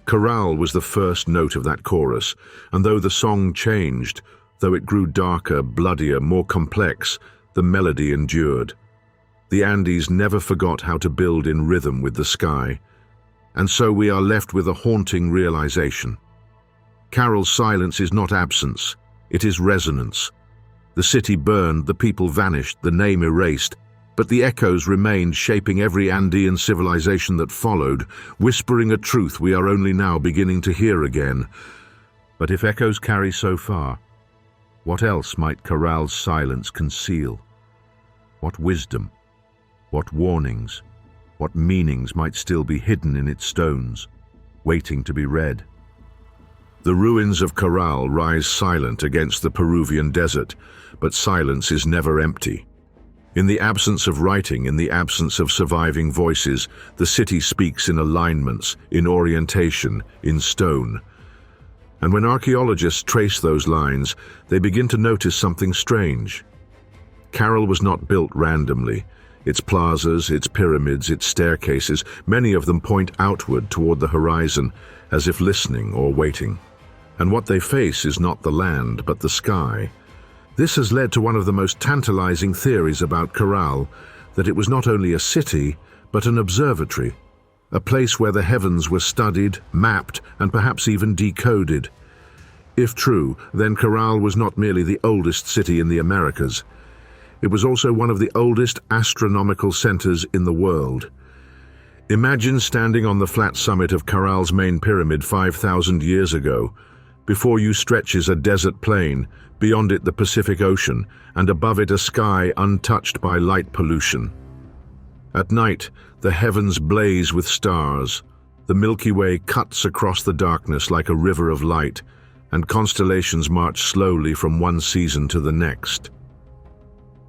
Caral was the first note of that chorus, and though the song changed, though it grew darker, bloodier, more complex, the melody endured. The Andes never forgot how to build in rhythm with the sky. And so we are left with a haunting realization. Caral's silence is not absence, it is resonance. The city burned, the people vanished, the name erased, but the echoes remained, shaping every Andean civilization that followed, whispering a truth we are only now beginning to hear again. But if echoes carry so far, what else might Caral's silence conceal? What wisdom, what warnings, what meanings might still be hidden in its stones, waiting to be read? The ruins of Caral rise silent against the Peruvian desert, but silence is never empty. In the absence of writing, in the absence of surviving voices, the city speaks in alignments, in orientation, in stone. And when archaeologists trace those lines, they begin to notice something strange. Caral was not built randomly. Its plazas, its pyramids, its staircases, many of them point outward toward the horizon, as if listening or waiting. And what they face is not the land, but the sky. This has led to one of the most tantalizing theories about Caral, that it was not only a city, but an observatory, a place where the heavens were studied, mapped, and perhaps even decoded. If true, then Caral was not merely the oldest city in the Americas. It was also one of the oldest astronomical centers in the world. Imagine standing on the flat summit of Caral's main pyramid 5,000 years ago. Before you stretches a desert plain, beyond it the Pacific Ocean, and above it a sky untouched by light pollution. At night, the heavens blaze with stars. The Milky Way cuts across the darkness like a river of light, and constellations march slowly from one season to the next.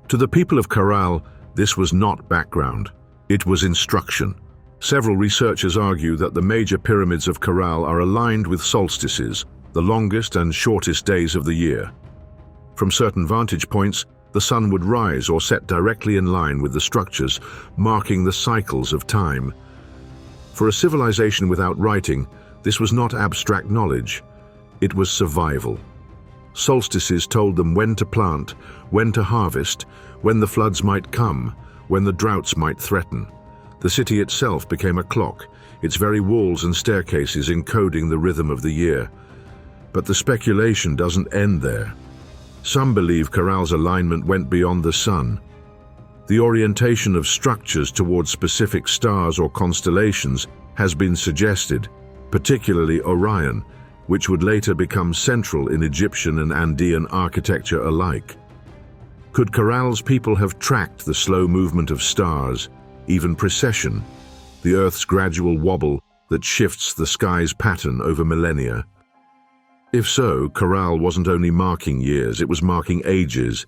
To the people of Caral, this was not background. It was instruction. Several researchers argue that the major pyramids of Caral are aligned with solstices, the longest and shortest days of the year. From certain vantage points, the sun would rise or set directly in line with the structures, marking the cycles of time. For a civilization without writing, this was not abstract knowledge. It was survival. Solstices told them when to plant, when to harvest, when the floods might come, when the droughts might threaten. The city itself became a clock, its very walls and staircases encoding the rhythm of the year. But the speculation doesn't end there. Some believe Caral's alignment went beyond the sun. The orientation of structures towards specific stars or constellations has been suggested, particularly Orion, which would later become central in Egyptian and Andean architecture alike. Could Caral's people have tracked the slow movement of stars, even precession, the Earth's gradual wobble that shifts the sky's pattern over millennia? If so, Caral wasn't only marking years, it was marking ages.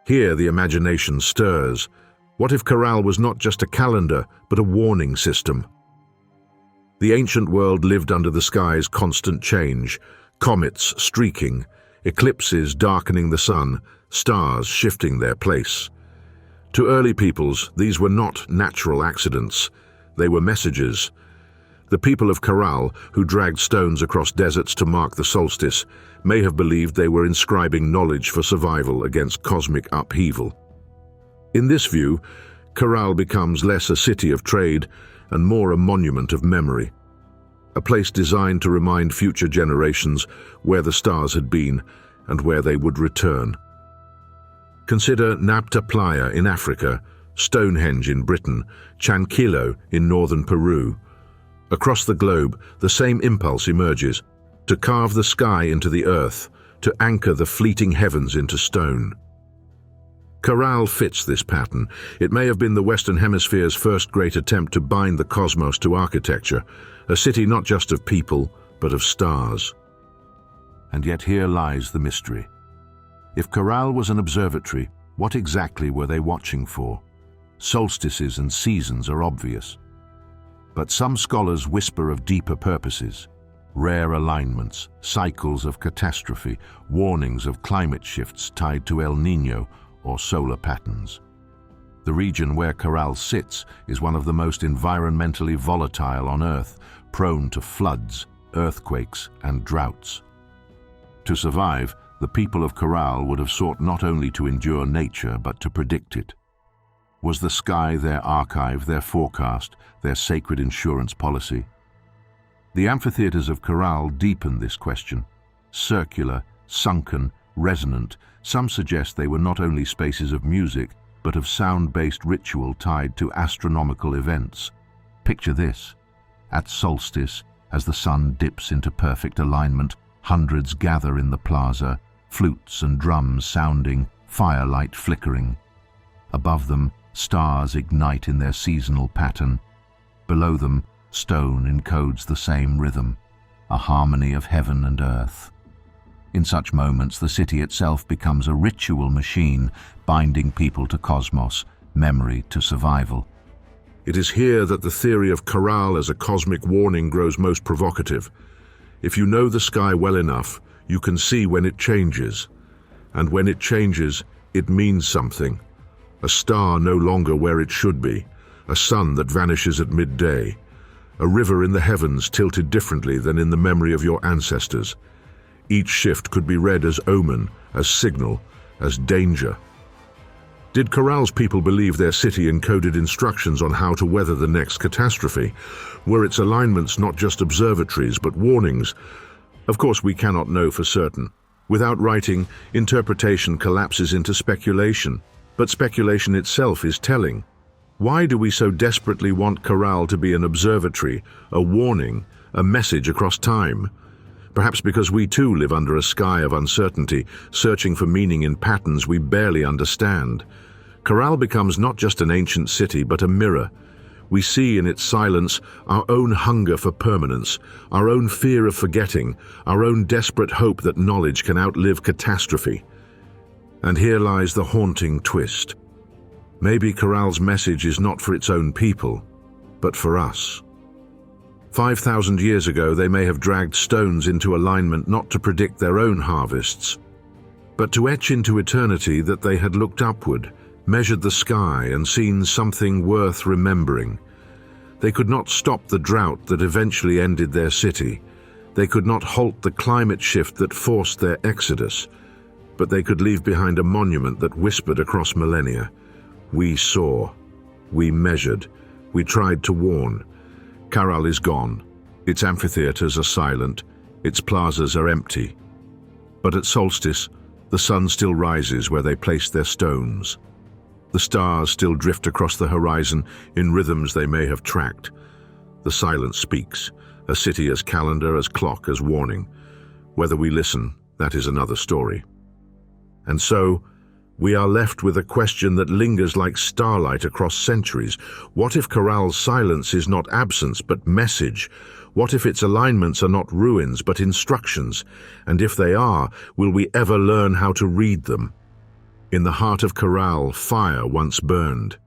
Here the imagination stirs. What if Caral was not just a calendar, but a warning system? The ancient world lived under the sky's constant change, comets streaking, eclipses darkening the sun, stars shifting their place. To early peoples, these were not natural accidents. They were messages. The people of Caral, who dragged stones across deserts to mark the solstice, may have believed they were inscribing knowledge for survival against cosmic upheaval. In this view, Caral becomes less a city of trade and more a monument of memory, a place designed to remind future generations where the stars had been and where they would return. Consider Nabta Playa in Africa, Stonehenge in Britain, Chanquillo in northern Peru. Across the globe, the same impulse emerges, to carve the sky into the earth, to anchor the fleeting heavens into stone. Caral fits this pattern. It may have been the Western Hemisphere's first great attempt to bind the cosmos to architecture, a city not just of people, but of stars. And yet here lies the mystery. If Caral was an observatory, what exactly were they watching for? Solstices and seasons are obvious. But some scholars whisper of deeper purposes, rare alignments, cycles of catastrophe, warnings of climate shifts tied to El Niño or solar patterns. The region where Caral sits is one of the most environmentally volatile on Earth, prone to floods, earthquakes, and droughts. To survive, the people of Caral would have sought not only to endure nature, but to predict it. Was the sky their archive, their forecast, their sacred insurance policy? The amphitheaters of Caral deepen this question. Circular, sunken, resonant, some suggest they were not only spaces of music, but of sound-based ritual tied to astronomical events. Picture this. At solstice, as the sun dips into perfect alignment, hundreds gather in the plaza, flutes and drums sounding, firelight flickering. Above them, stars ignite in their seasonal pattern. Below them, stone encodes the same rhythm, a harmony of heaven and earth. In such moments, the city itself becomes a ritual machine, binding people to cosmos, memory to survival. It is here that the theory of Caral as a cosmic warning grows most provocative. If you know the sky well enough, you can see when it changes. And when it changes, it means something. A star no longer where it should be, a sun that vanishes at midday, a river in the heavens tilted differently than in the memory of your ancestors. Each shift could be read as omen, as signal, as danger. Did Caral's people believe their city encoded instructions on how to weather the next catastrophe? Were its alignments not just observatories, but warnings? Of course, we cannot know for certain. Without writing, interpretation collapses into speculation. But speculation itself is telling. Why do we so desperately want Caral to be an observatory, a warning, a message across time? Perhaps because we too live under a sky of uncertainty, searching for meaning in patterns we barely understand. Caral becomes not just an ancient city, but a mirror. We see in its silence our own hunger for permanence, our own fear of forgetting, our own desperate hope that knowledge can outlive catastrophe. And here lies the haunting twist. Maybe Caral's message is not for its own people, but for us. 5,000 years ago, they may have dragged stones into alignment not to predict their own harvests, but to etch into eternity that they had looked upward, measured the sky, and seen something worth remembering. They could not stop the drought that eventually ended their city. They could not halt the climate shift that forced their exodus, but they could leave behind a monument that whispered across millennia. We saw, we measured, we tried to warn. Caral is gone. Its amphitheaters are silent, its plazas are empty. But at solstice, the sun still rises where they placed their stones. The stars still drift across the horizon in rhythms they may have tracked. The silence speaks, a city as calendar, as clock, as warning. Whether we listen, that is another story. And so, we are left with a question that lingers like starlight across centuries. What if Caral's silence is not absence but message? What if its alignments are not ruins but instructions? And if they are, will we ever learn how to read them? In the heart of Caral, fire once burned.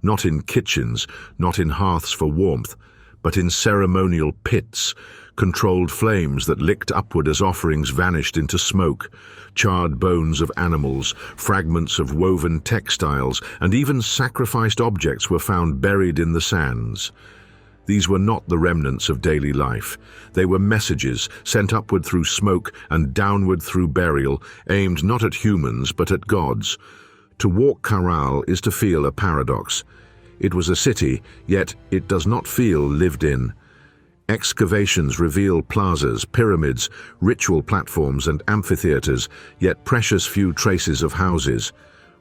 Not in kitchens, not in hearths for warmth, but in ceremonial pits, controlled flames that licked upward as offerings vanished into smoke, charred bones of animals, fragments of woven textiles, and even sacrificed objects were found buried in the sands. These were not the remnants of daily life. They were messages sent upward through smoke and downward through burial, aimed not at humans but at gods. To walk Caral is to feel a paradox. It was a city, yet it does not feel lived in. Excavations reveal plazas, pyramids, ritual platforms and amphitheaters, yet precious few traces of houses.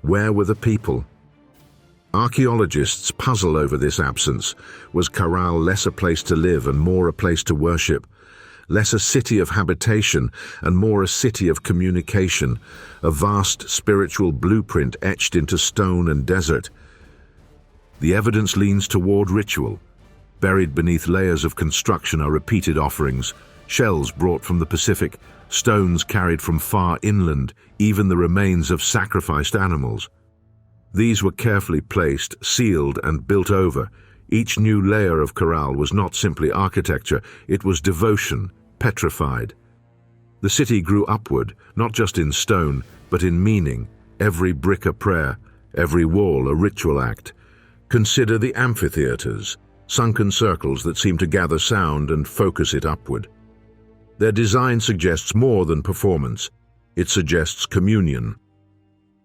Where were the people? Archaeologists puzzle over this absence. Was Caral less a place to live and more a place to worship? Less a city of habitation and more a city of communication, a vast spiritual blueprint etched into stone and desert? The evidence leans toward ritual. Buried beneath layers of construction are repeated offerings, shells brought from the Pacific, stones carried from far inland, even the remains of sacrificed animals. These were carefully placed, sealed, and built over. Each new layer of Caral was not simply architecture, it was devotion, petrified. The city grew upward, not just in stone, but in meaning, every brick a prayer, every wall a ritual act. Consider the amphitheaters, sunken circles that seem to gather sound and focus it upward. Their design suggests more than performance. It suggests communion.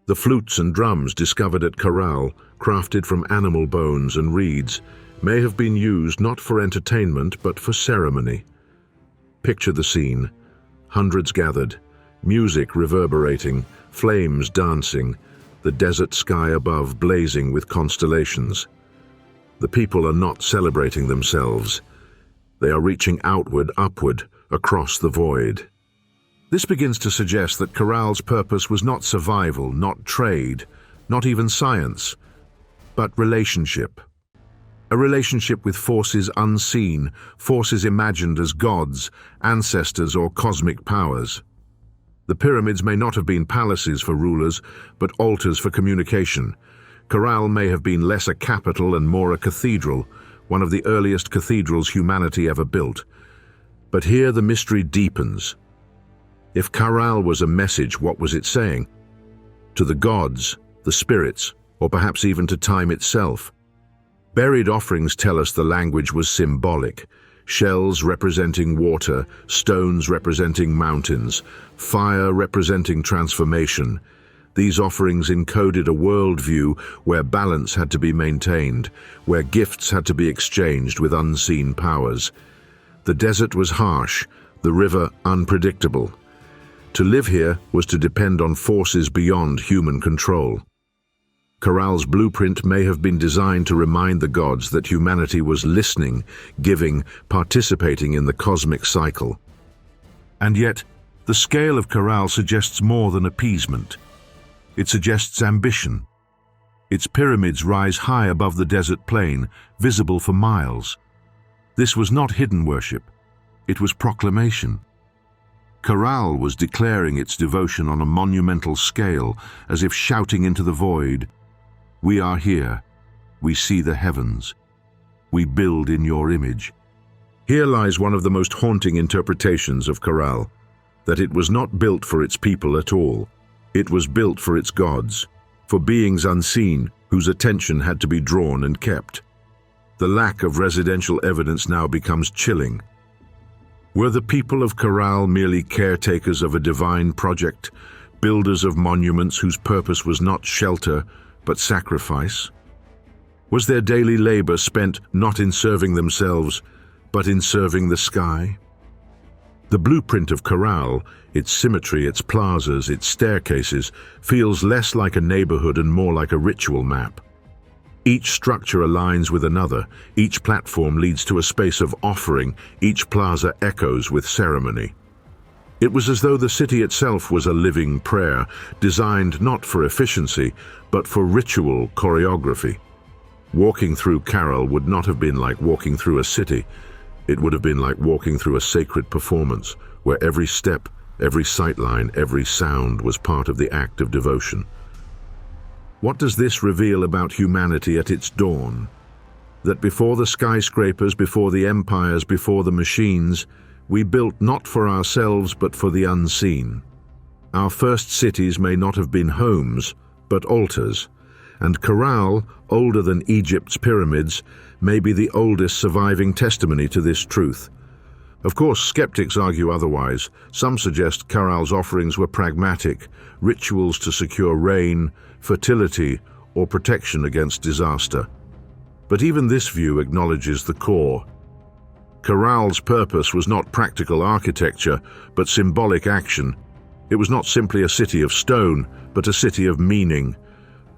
The flutes and drums discovered at Caral, crafted from animal bones and reeds, may have been used not for entertainment but for ceremony. Picture the scene. Hundreds gathered, music reverberating, flames dancing, the desert sky above blazing with constellations. The people are not celebrating themselves. They are reaching outward, upward, across the void. This begins to suggest that Caral's purpose was not survival, not trade, not even science, but relationship. A relationship with forces unseen, forces imagined as gods, ancestors, or cosmic powers. The pyramids may not have been palaces for rulers, but altars for communication. Caral may have been less a capital and more a cathedral, one of the earliest cathedrals humanity ever built. But here the mystery deepens. If Caral was a message, what was it saying? To the gods, the spirits, or perhaps even to time itself? Buried offerings tell us the language was symbolic. Shells representing water, stones representing mountains, fire representing transformation. These offerings encoded a worldview where balance had to be maintained, where gifts had to be exchanged with unseen powers. The desert was harsh, the river unpredictable. To live here was to depend on forces beyond human control. Caral's blueprint may have been designed to remind the gods that humanity was listening, giving, participating in the cosmic cycle. And yet, the scale of Caral suggests more than appeasement. It suggests ambition. Its pyramids rise high above the desert plain, visible for miles. This was not hidden worship. It was proclamation. Caral was declaring its devotion on a monumental scale, as if shouting into the void, "We are here. We see the heavens." We build in your image. Here lies one of the most haunting interpretations of Caral, that it was not built for its people at all. It was built for its gods, for beings unseen whose attention had to be drawn and kept. The lack of residential evidence now becomes chilling. Were the people of Caral merely caretakers of a divine project, builders of monuments whose purpose was not shelter but sacrifice? Was their daily labor spent not in serving themselves, but in serving the sky? The blueprint of Caral, its symmetry, its plazas, its staircases, feels less like a neighborhood and more like a ritual map. Each structure aligns with another, each platform leads to a space of offering, each plaza echoes with ceremony. It was as though the city itself was a living prayer, designed not for efficiency, but for ritual choreography. Walking through Caral would not have been like walking through a city. It would have been like walking through a sacred performance, where every step, every sightline, every sound was part of the act of devotion. What does this reveal about humanity at its dawn? That before the skyscrapers, before the empires, before the machines, we built not for ourselves but for the unseen. Our first cities may not have been homes, but altars, and Caral, older than Egypt's pyramids, may be the oldest surviving testimony to this truth. Of course, skeptics argue otherwise. Some suggest Caral's offerings were pragmatic, rituals to secure rain, fertility, or protection against disaster. But even this view acknowledges the core. Caral's purpose was not practical architecture, but symbolic action. It was not simply a city of stone, but a city of meaning.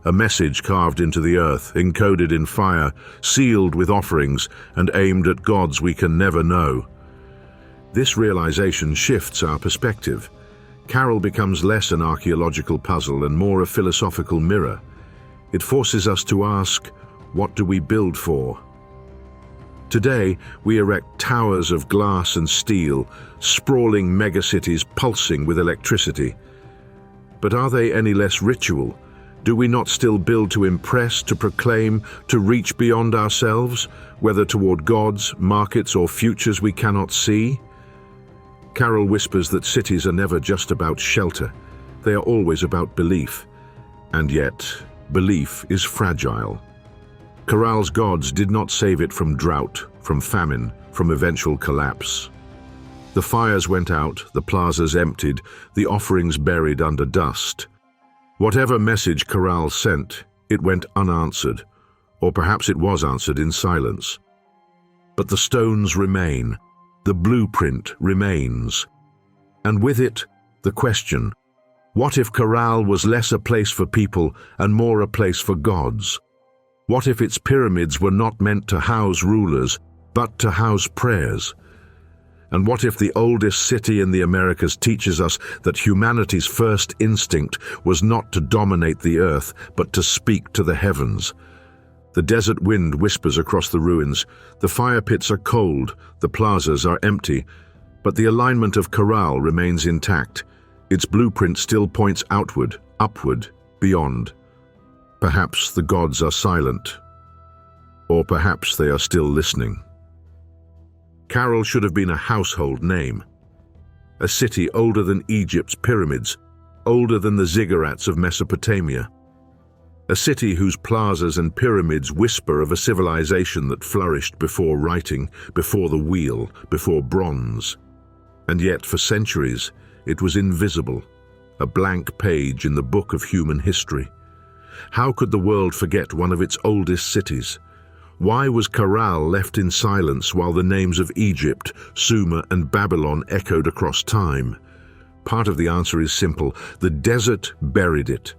A message carved into the earth, encoded in fire, sealed with offerings, and aimed at gods we can never know. This realization shifts our perspective. Caral becomes less an archaeological puzzle and more a philosophical mirror. It forces us to ask, what do we build for? Today, we erect towers of glass and steel, sprawling megacities pulsing with electricity. But are they any less ritual? Do we not still build to impress, to proclaim, to reach beyond ourselves, whether toward gods, markets, or futures we cannot see? Caral whispers that cities are never just about shelter. They are always about belief. And yet, belief is fragile. Caral's gods did not save it from drought, from famine, from eventual collapse. The fires went out, the plazas emptied, the offerings buried under dust. Whatever message Caral sent, it went unanswered, or perhaps it was answered in silence. But the stones remain, the blueprint remains. And with it, the question, what if Caral was less a place for people and more a place for gods? What if its pyramids were not meant to house rulers, but to house prayers? And what if the oldest city in the Americas teaches us that humanity's first instinct was not to dominate the earth, but to speak to the heavens? The desert wind whispers across the ruins, the fire pits are cold, the plazas are empty, but the alignment of Caral remains intact. Its blueprint still points outward, upward, beyond. Perhaps the gods are silent, or perhaps they are still listening. Caral should have been a household name. A city older than Egypt's pyramids, older than the ziggurats of Mesopotamia. A city whose plazas and pyramids whisper of a civilization that flourished before writing, before the wheel, before bronze. And yet, for centuries, it was invisible, a blank page in the book of human history. How could the world forget one of its oldest cities? Why was Caral left in silence while the names of Egypt, Sumer, and Babylon echoed across time? Part of the answer is simple. The desert buried it.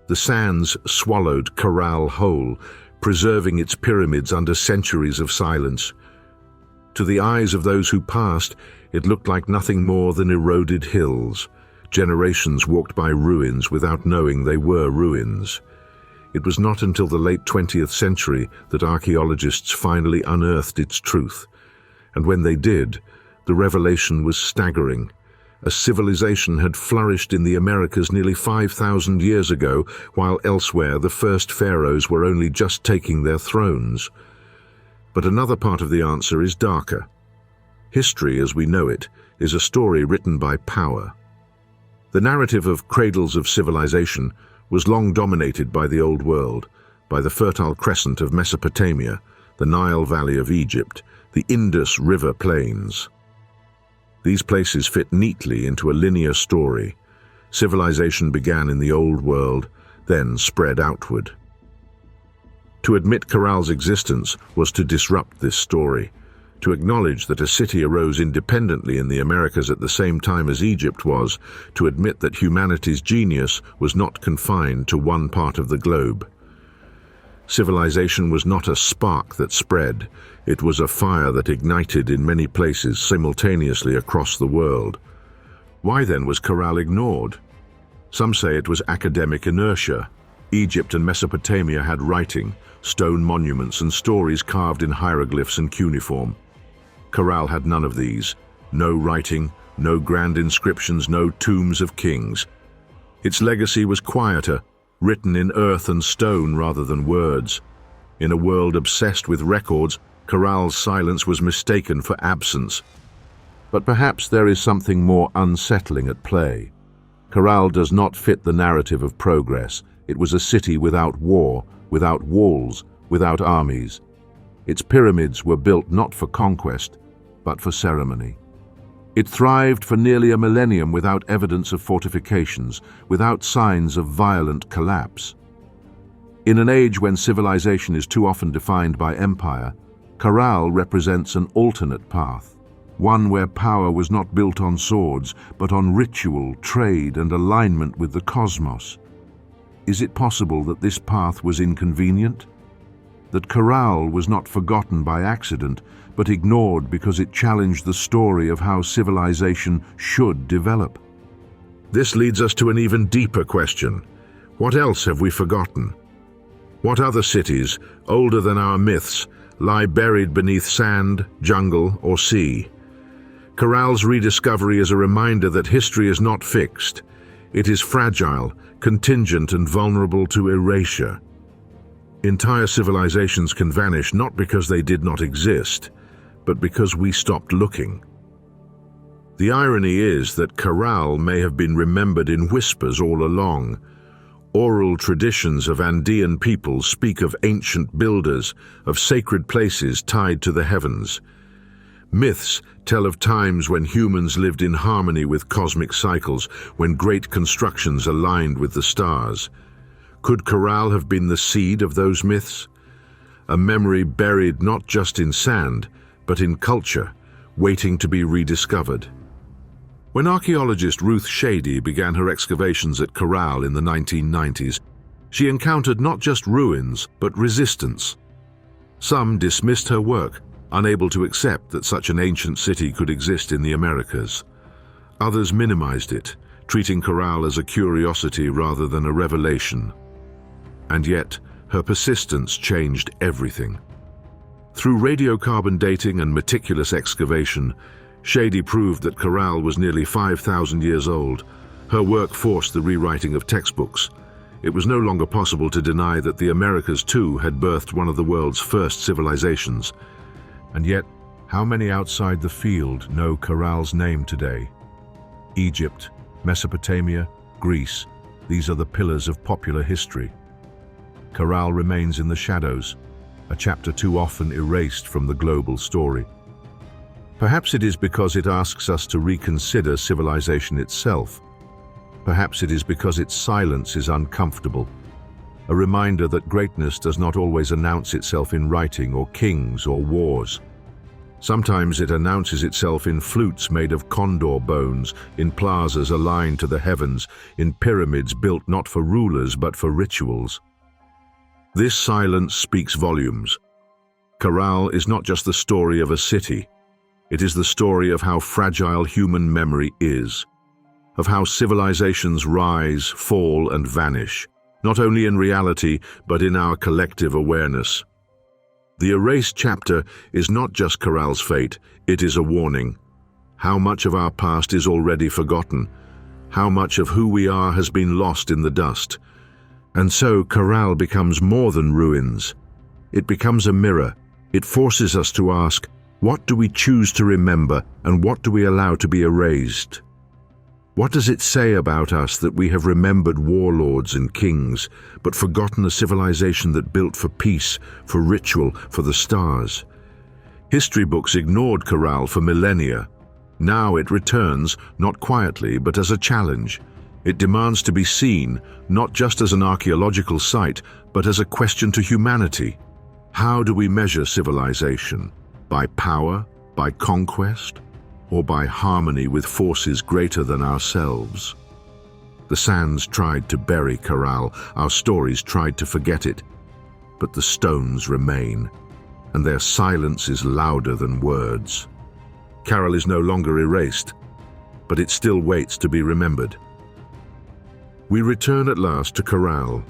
The sands swallowed Caral whole, preserving its pyramids under centuries of silence. To the eyes of those who passed, it looked like nothing more than eroded hills. Generations walked by ruins without knowing they were ruins. It was not until the late 20th century that archaeologists finally unearthed its truth. And when they did, the revelation was staggering. A civilization had flourished in the Americas nearly 5,000 years ago, while elsewhere the first pharaohs were only just taking their thrones. But another part of the answer is darker. History, as we know it, is a story written by power. The narrative of Cradles of Civilization was long dominated by the Old World, by the Fertile Crescent of Mesopotamia, the Nile Valley of Egypt, the Indus River Plains. These places fit neatly into a linear story. Civilization began in the Old World, then spread outward. To admit Caral's existence was to disrupt this story, to acknowledge that a city arose independently in the Americas at the same time as Egypt was, to admit that humanity's genius was not confined to one part of the globe. Civilization was not a spark that spread, it was a fire that ignited in many places simultaneously across the world. Why then was Caral ignored? Some say it was academic inertia. Egypt and Mesopotamia had writing, stone monuments and stories carved in hieroglyphs and cuneiform. Caral had none of these. No writing, no grand inscriptions, no tombs of kings. Its legacy was quieter, written in earth and stone rather than words. In a world obsessed with records, Caral's silence was mistaken for absence. But perhaps there is something more unsettling at play. Caral does not fit the narrative of progress. It was a city without war, without walls, without armies. Its pyramids were built not for conquest, but for ceremony. It thrived for nearly a millennium without evidence of fortifications, without signs of violent collapse. In an age when civilization is too often defined by empire, Caral represents an alternate path, one where power was not built on swords, but on ritual, trade, and alignment with the cosmos. Is it possible that this path was inconvenient? That Caral was not forgotten by accident, but ignored because it challenged the story of how civilization should develop? This leads us to an even deeper question. What else have we forgotten? What other cities, older than our myths, lie buried beneath sand, jungle, or sea? Caral's rediscovery is a reminder that history is not fixed. It is fragile, contingent, and vulnerable to erasure. Entire civilizations can vanish not because they did not exist, but because we stopped looking. The irony is that Caral may have been remembered in whispers all along. Oral traditions of Andean peoples speak of ancient builders, of sacred places tied to the heavens. Myths tell of times when humans lived in harmony with cosmic cycles, when great constructions aligned with the stars. Could Caral have been the seed of those myths? A memory buried not just in sand, but in culture, waiting to be rediscovered. When archaeologist Ruth Shady began her excavations at Caral in the 1990s, she encountered not just ruins, but resistance. Some dismissed her work, unable to accept that such an ancient city could exist in the Americas. Others minimized it, treating Caral as a curiosity rather than a revelation. And yet, her persistence changed everything. Through radiocarbon dating and meticulous excavation, Shady proved that Caral was nearly 5,000 years old. Her work forced the rewriting of textbooks. It was no longer possible to deny that the Americas too had birthed one of the world's first civilizations. And yet, how many outside the field know Caral's name today? Egypt, Mesopotamia, Greece, these are the pillars of popular history. Caral remains in the shadows, a chapter too often erased from the global story. Perhaps it is because it asks us to reconsider civilization itself. Perhaps it is because its silence is uncomfortable, a reminder that greatness does not always announce itself in writing or kings or wars. Sometimes it announces itself in flutes made of condor bones, in plazas aligned to the heavens, in pyramids built not for rulers but for rituals. This silence speaks volumes. Caral is not just the story of a city. It is the story of how fragile human memory is, of how civilizations rise, fall, and vanish, not only in reality, but in our collective awareness. The erased chapter is not just Caral's fate, it is a warning. How much of our past is already forgotten? How much of who we are has been lost in the dust? And so Caral becomes more than ruins. It becomes a mirror, It forces us to ask, what do we choose to remember and what do we allow to be erased? What does it say about us that we have remembered warlords and kings, but forgotten a civilization that built for peace, for ritual, for the stars? History books ignored Caral for millennia. Now it returns, not quietly, but as a challenge. It demands to be seen, not just as an archaeological site, but as a question to humanity. How do we measure civilization? By power? By conquest? Or by harmony with forces greater than ourselves? The sands tried to bury Caral, our stories tried to forget it, but the stones remain, and their silence is louder than words. Caral is no longer erased, but it still waits to be remembered. We return at last to Caral.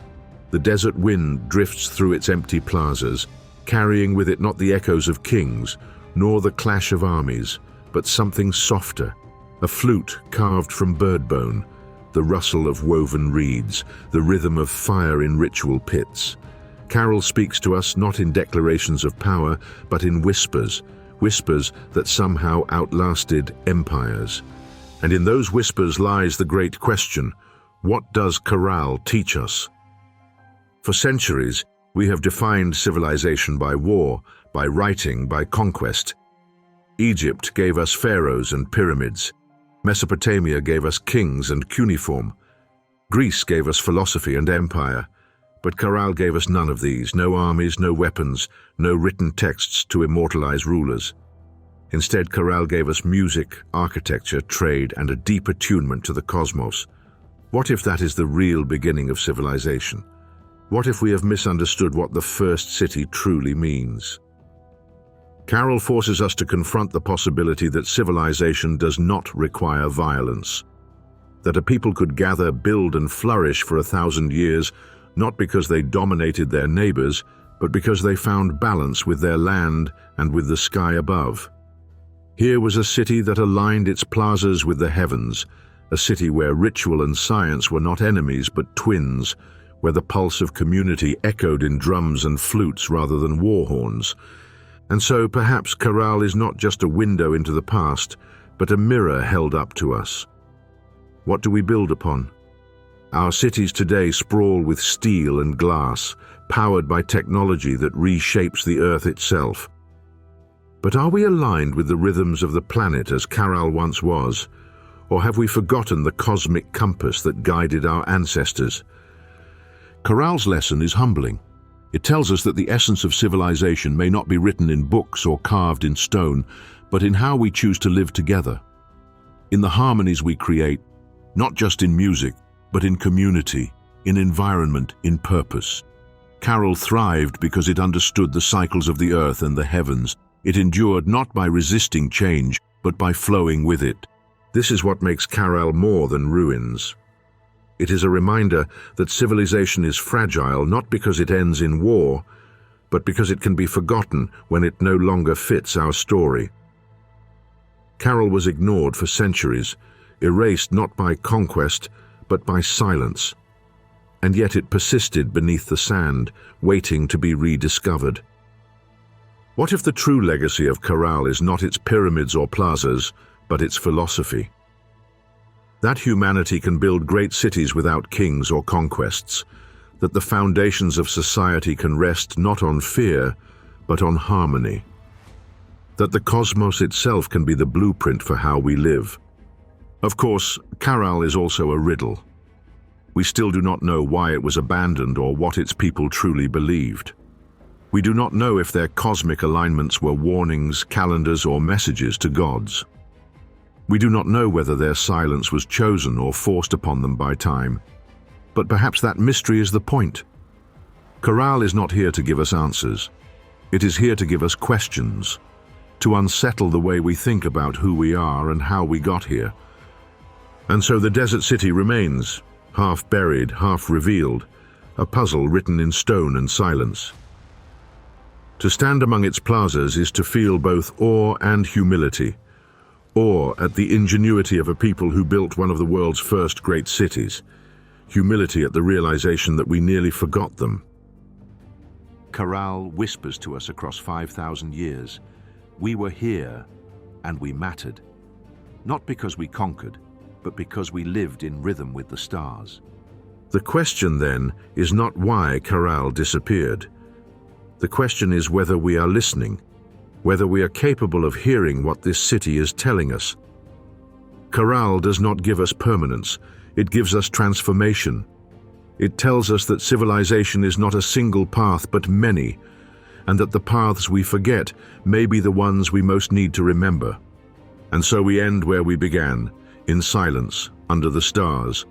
The desert wind drifts through its empty plazas, carrying with it not the echoes of kings, nor the clash of armies, but something softer, a flute carved from bird bone, the rustle of woven reeds, the rhythm of fire in ritual pits. Caral speaks to us not in declarations of power, but in whispers, whispers that somehow outlasted empires. And in those whispers lies the great question, what does Caral teach us? For centuries, we have defined civilization by war, by writing, by conquest. Egypt gave us pharaohs and pyramids. Mesopotamia gave us kings and cuneiform. Greece gave us philosophy and empire. But Caral gave us none of these, no armies, no weapons, no written texts to immortalize rulers. Instead, Caral gave us music, architecture, trade, and a deep attunement to the cosmos. What if that is the real beginning of civilization? What if we have misunderstood what the first city truly means? Caral forces us to confront the possibility that civilization does not require violence. That a people could gather, build, and flourish for 1,000 years, not because they dominated their neighbors, but because they found balance with their land and with the sky above. Here was a city that aligned its plazas with the heavens, a city where ritual and science were not enemies but twins, where the pulse of community echoed in drums and flutes rather than war horns. And so perhaps Caral is not just a window into the past, but a mirror held up to us. What do we build upon? Our cities today sprawl with steel and glass, powered by technology that reshapes the earth itself. But are we aligned with the rhythms of the planet as Caral once was? Or have we forgotten the cosmic compass that guided our ancestors? Caral's lesson is humbling. It tells us that the essence of civilization may not be written in books or carved in stone, but in how we choose to live together. In the harmonies we create, not just in music, but in community, in environment, in purpose. Caral thrived because it understood the cycles of the earth and the heavens. It endured not by resisting change, but by flowing with it. This is what makes Caral more than ruins. It is a reminder that civilization is fragile not because it ends in war, but because it can be forgotten when it no longer fits our story. Caral was ignored for centuries, erased not by conquest, but by silence. And yet it persisted beneath the sand, waiting to be rediscovered. What if the true legacy of Caral is not its pyramids or plazas, but its philosophy? That humanity can build great cities without kings or conquests, that the foundations of society can rest not on fear, but on harmony, that the cosmos itself can be the blueprint for how we live. Of course, Caral is also a riddle. We still do not know why it was abandoned or what its people truly believed. We do not know if their cosmic alignments were warnings, calendars, or messages to gods. We do not know whether their silence was chosen or forced upon them by time. But perhaps that mystery is the point. Caral is not here to give us answers. It is here to give us questions, to unsettle the way we think about who we are and how we got here. And so the desert city remains, half buried, half revealed, a puzzle written in stone and silence. To stand among its plazas is to feel both awe and humility. Awe at the ingenuity of a people who built one of the world's first great cities. Humility at the realization that we nearly forgot them. Caral whispers to us across 5,000 years. We were here, and we mattered. Not because we conquered, but because we lived in rhythm with the stars. The question, then, is not why Caral disappeared. The question is whether we are listening, whether we are capable of hearing what this city is telling us. Caral does not give us permanence, it gives us transformation. It tells us that civilization is not a single path but many, and that the paths we forget may be the ones we most need to remember. And so we end where we began, in silence, under the stars.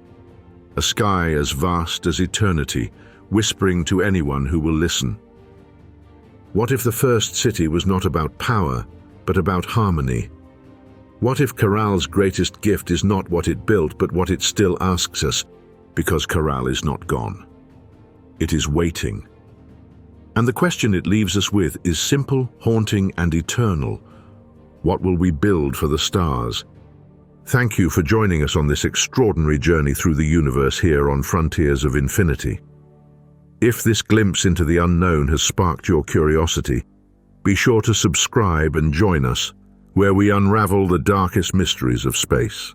A sky as vast as eternity, whispering to anyone who will listen. What if the first city was not about power, but about harmony? What if Caral's greatest gift is not what it built, but what it still asks us, because Caral is not gone? It is waiting. And the question it leaves us with is simple, haunting, and eternal. What will we build for the stars? Thank you for joining us on this extraordinary journey through the universe here on Frontiers of Infinity. If this glimpse into the unknown has sparked your curiosity, be sure to subscribe and join us, where we unravel the darkest mysteries of space.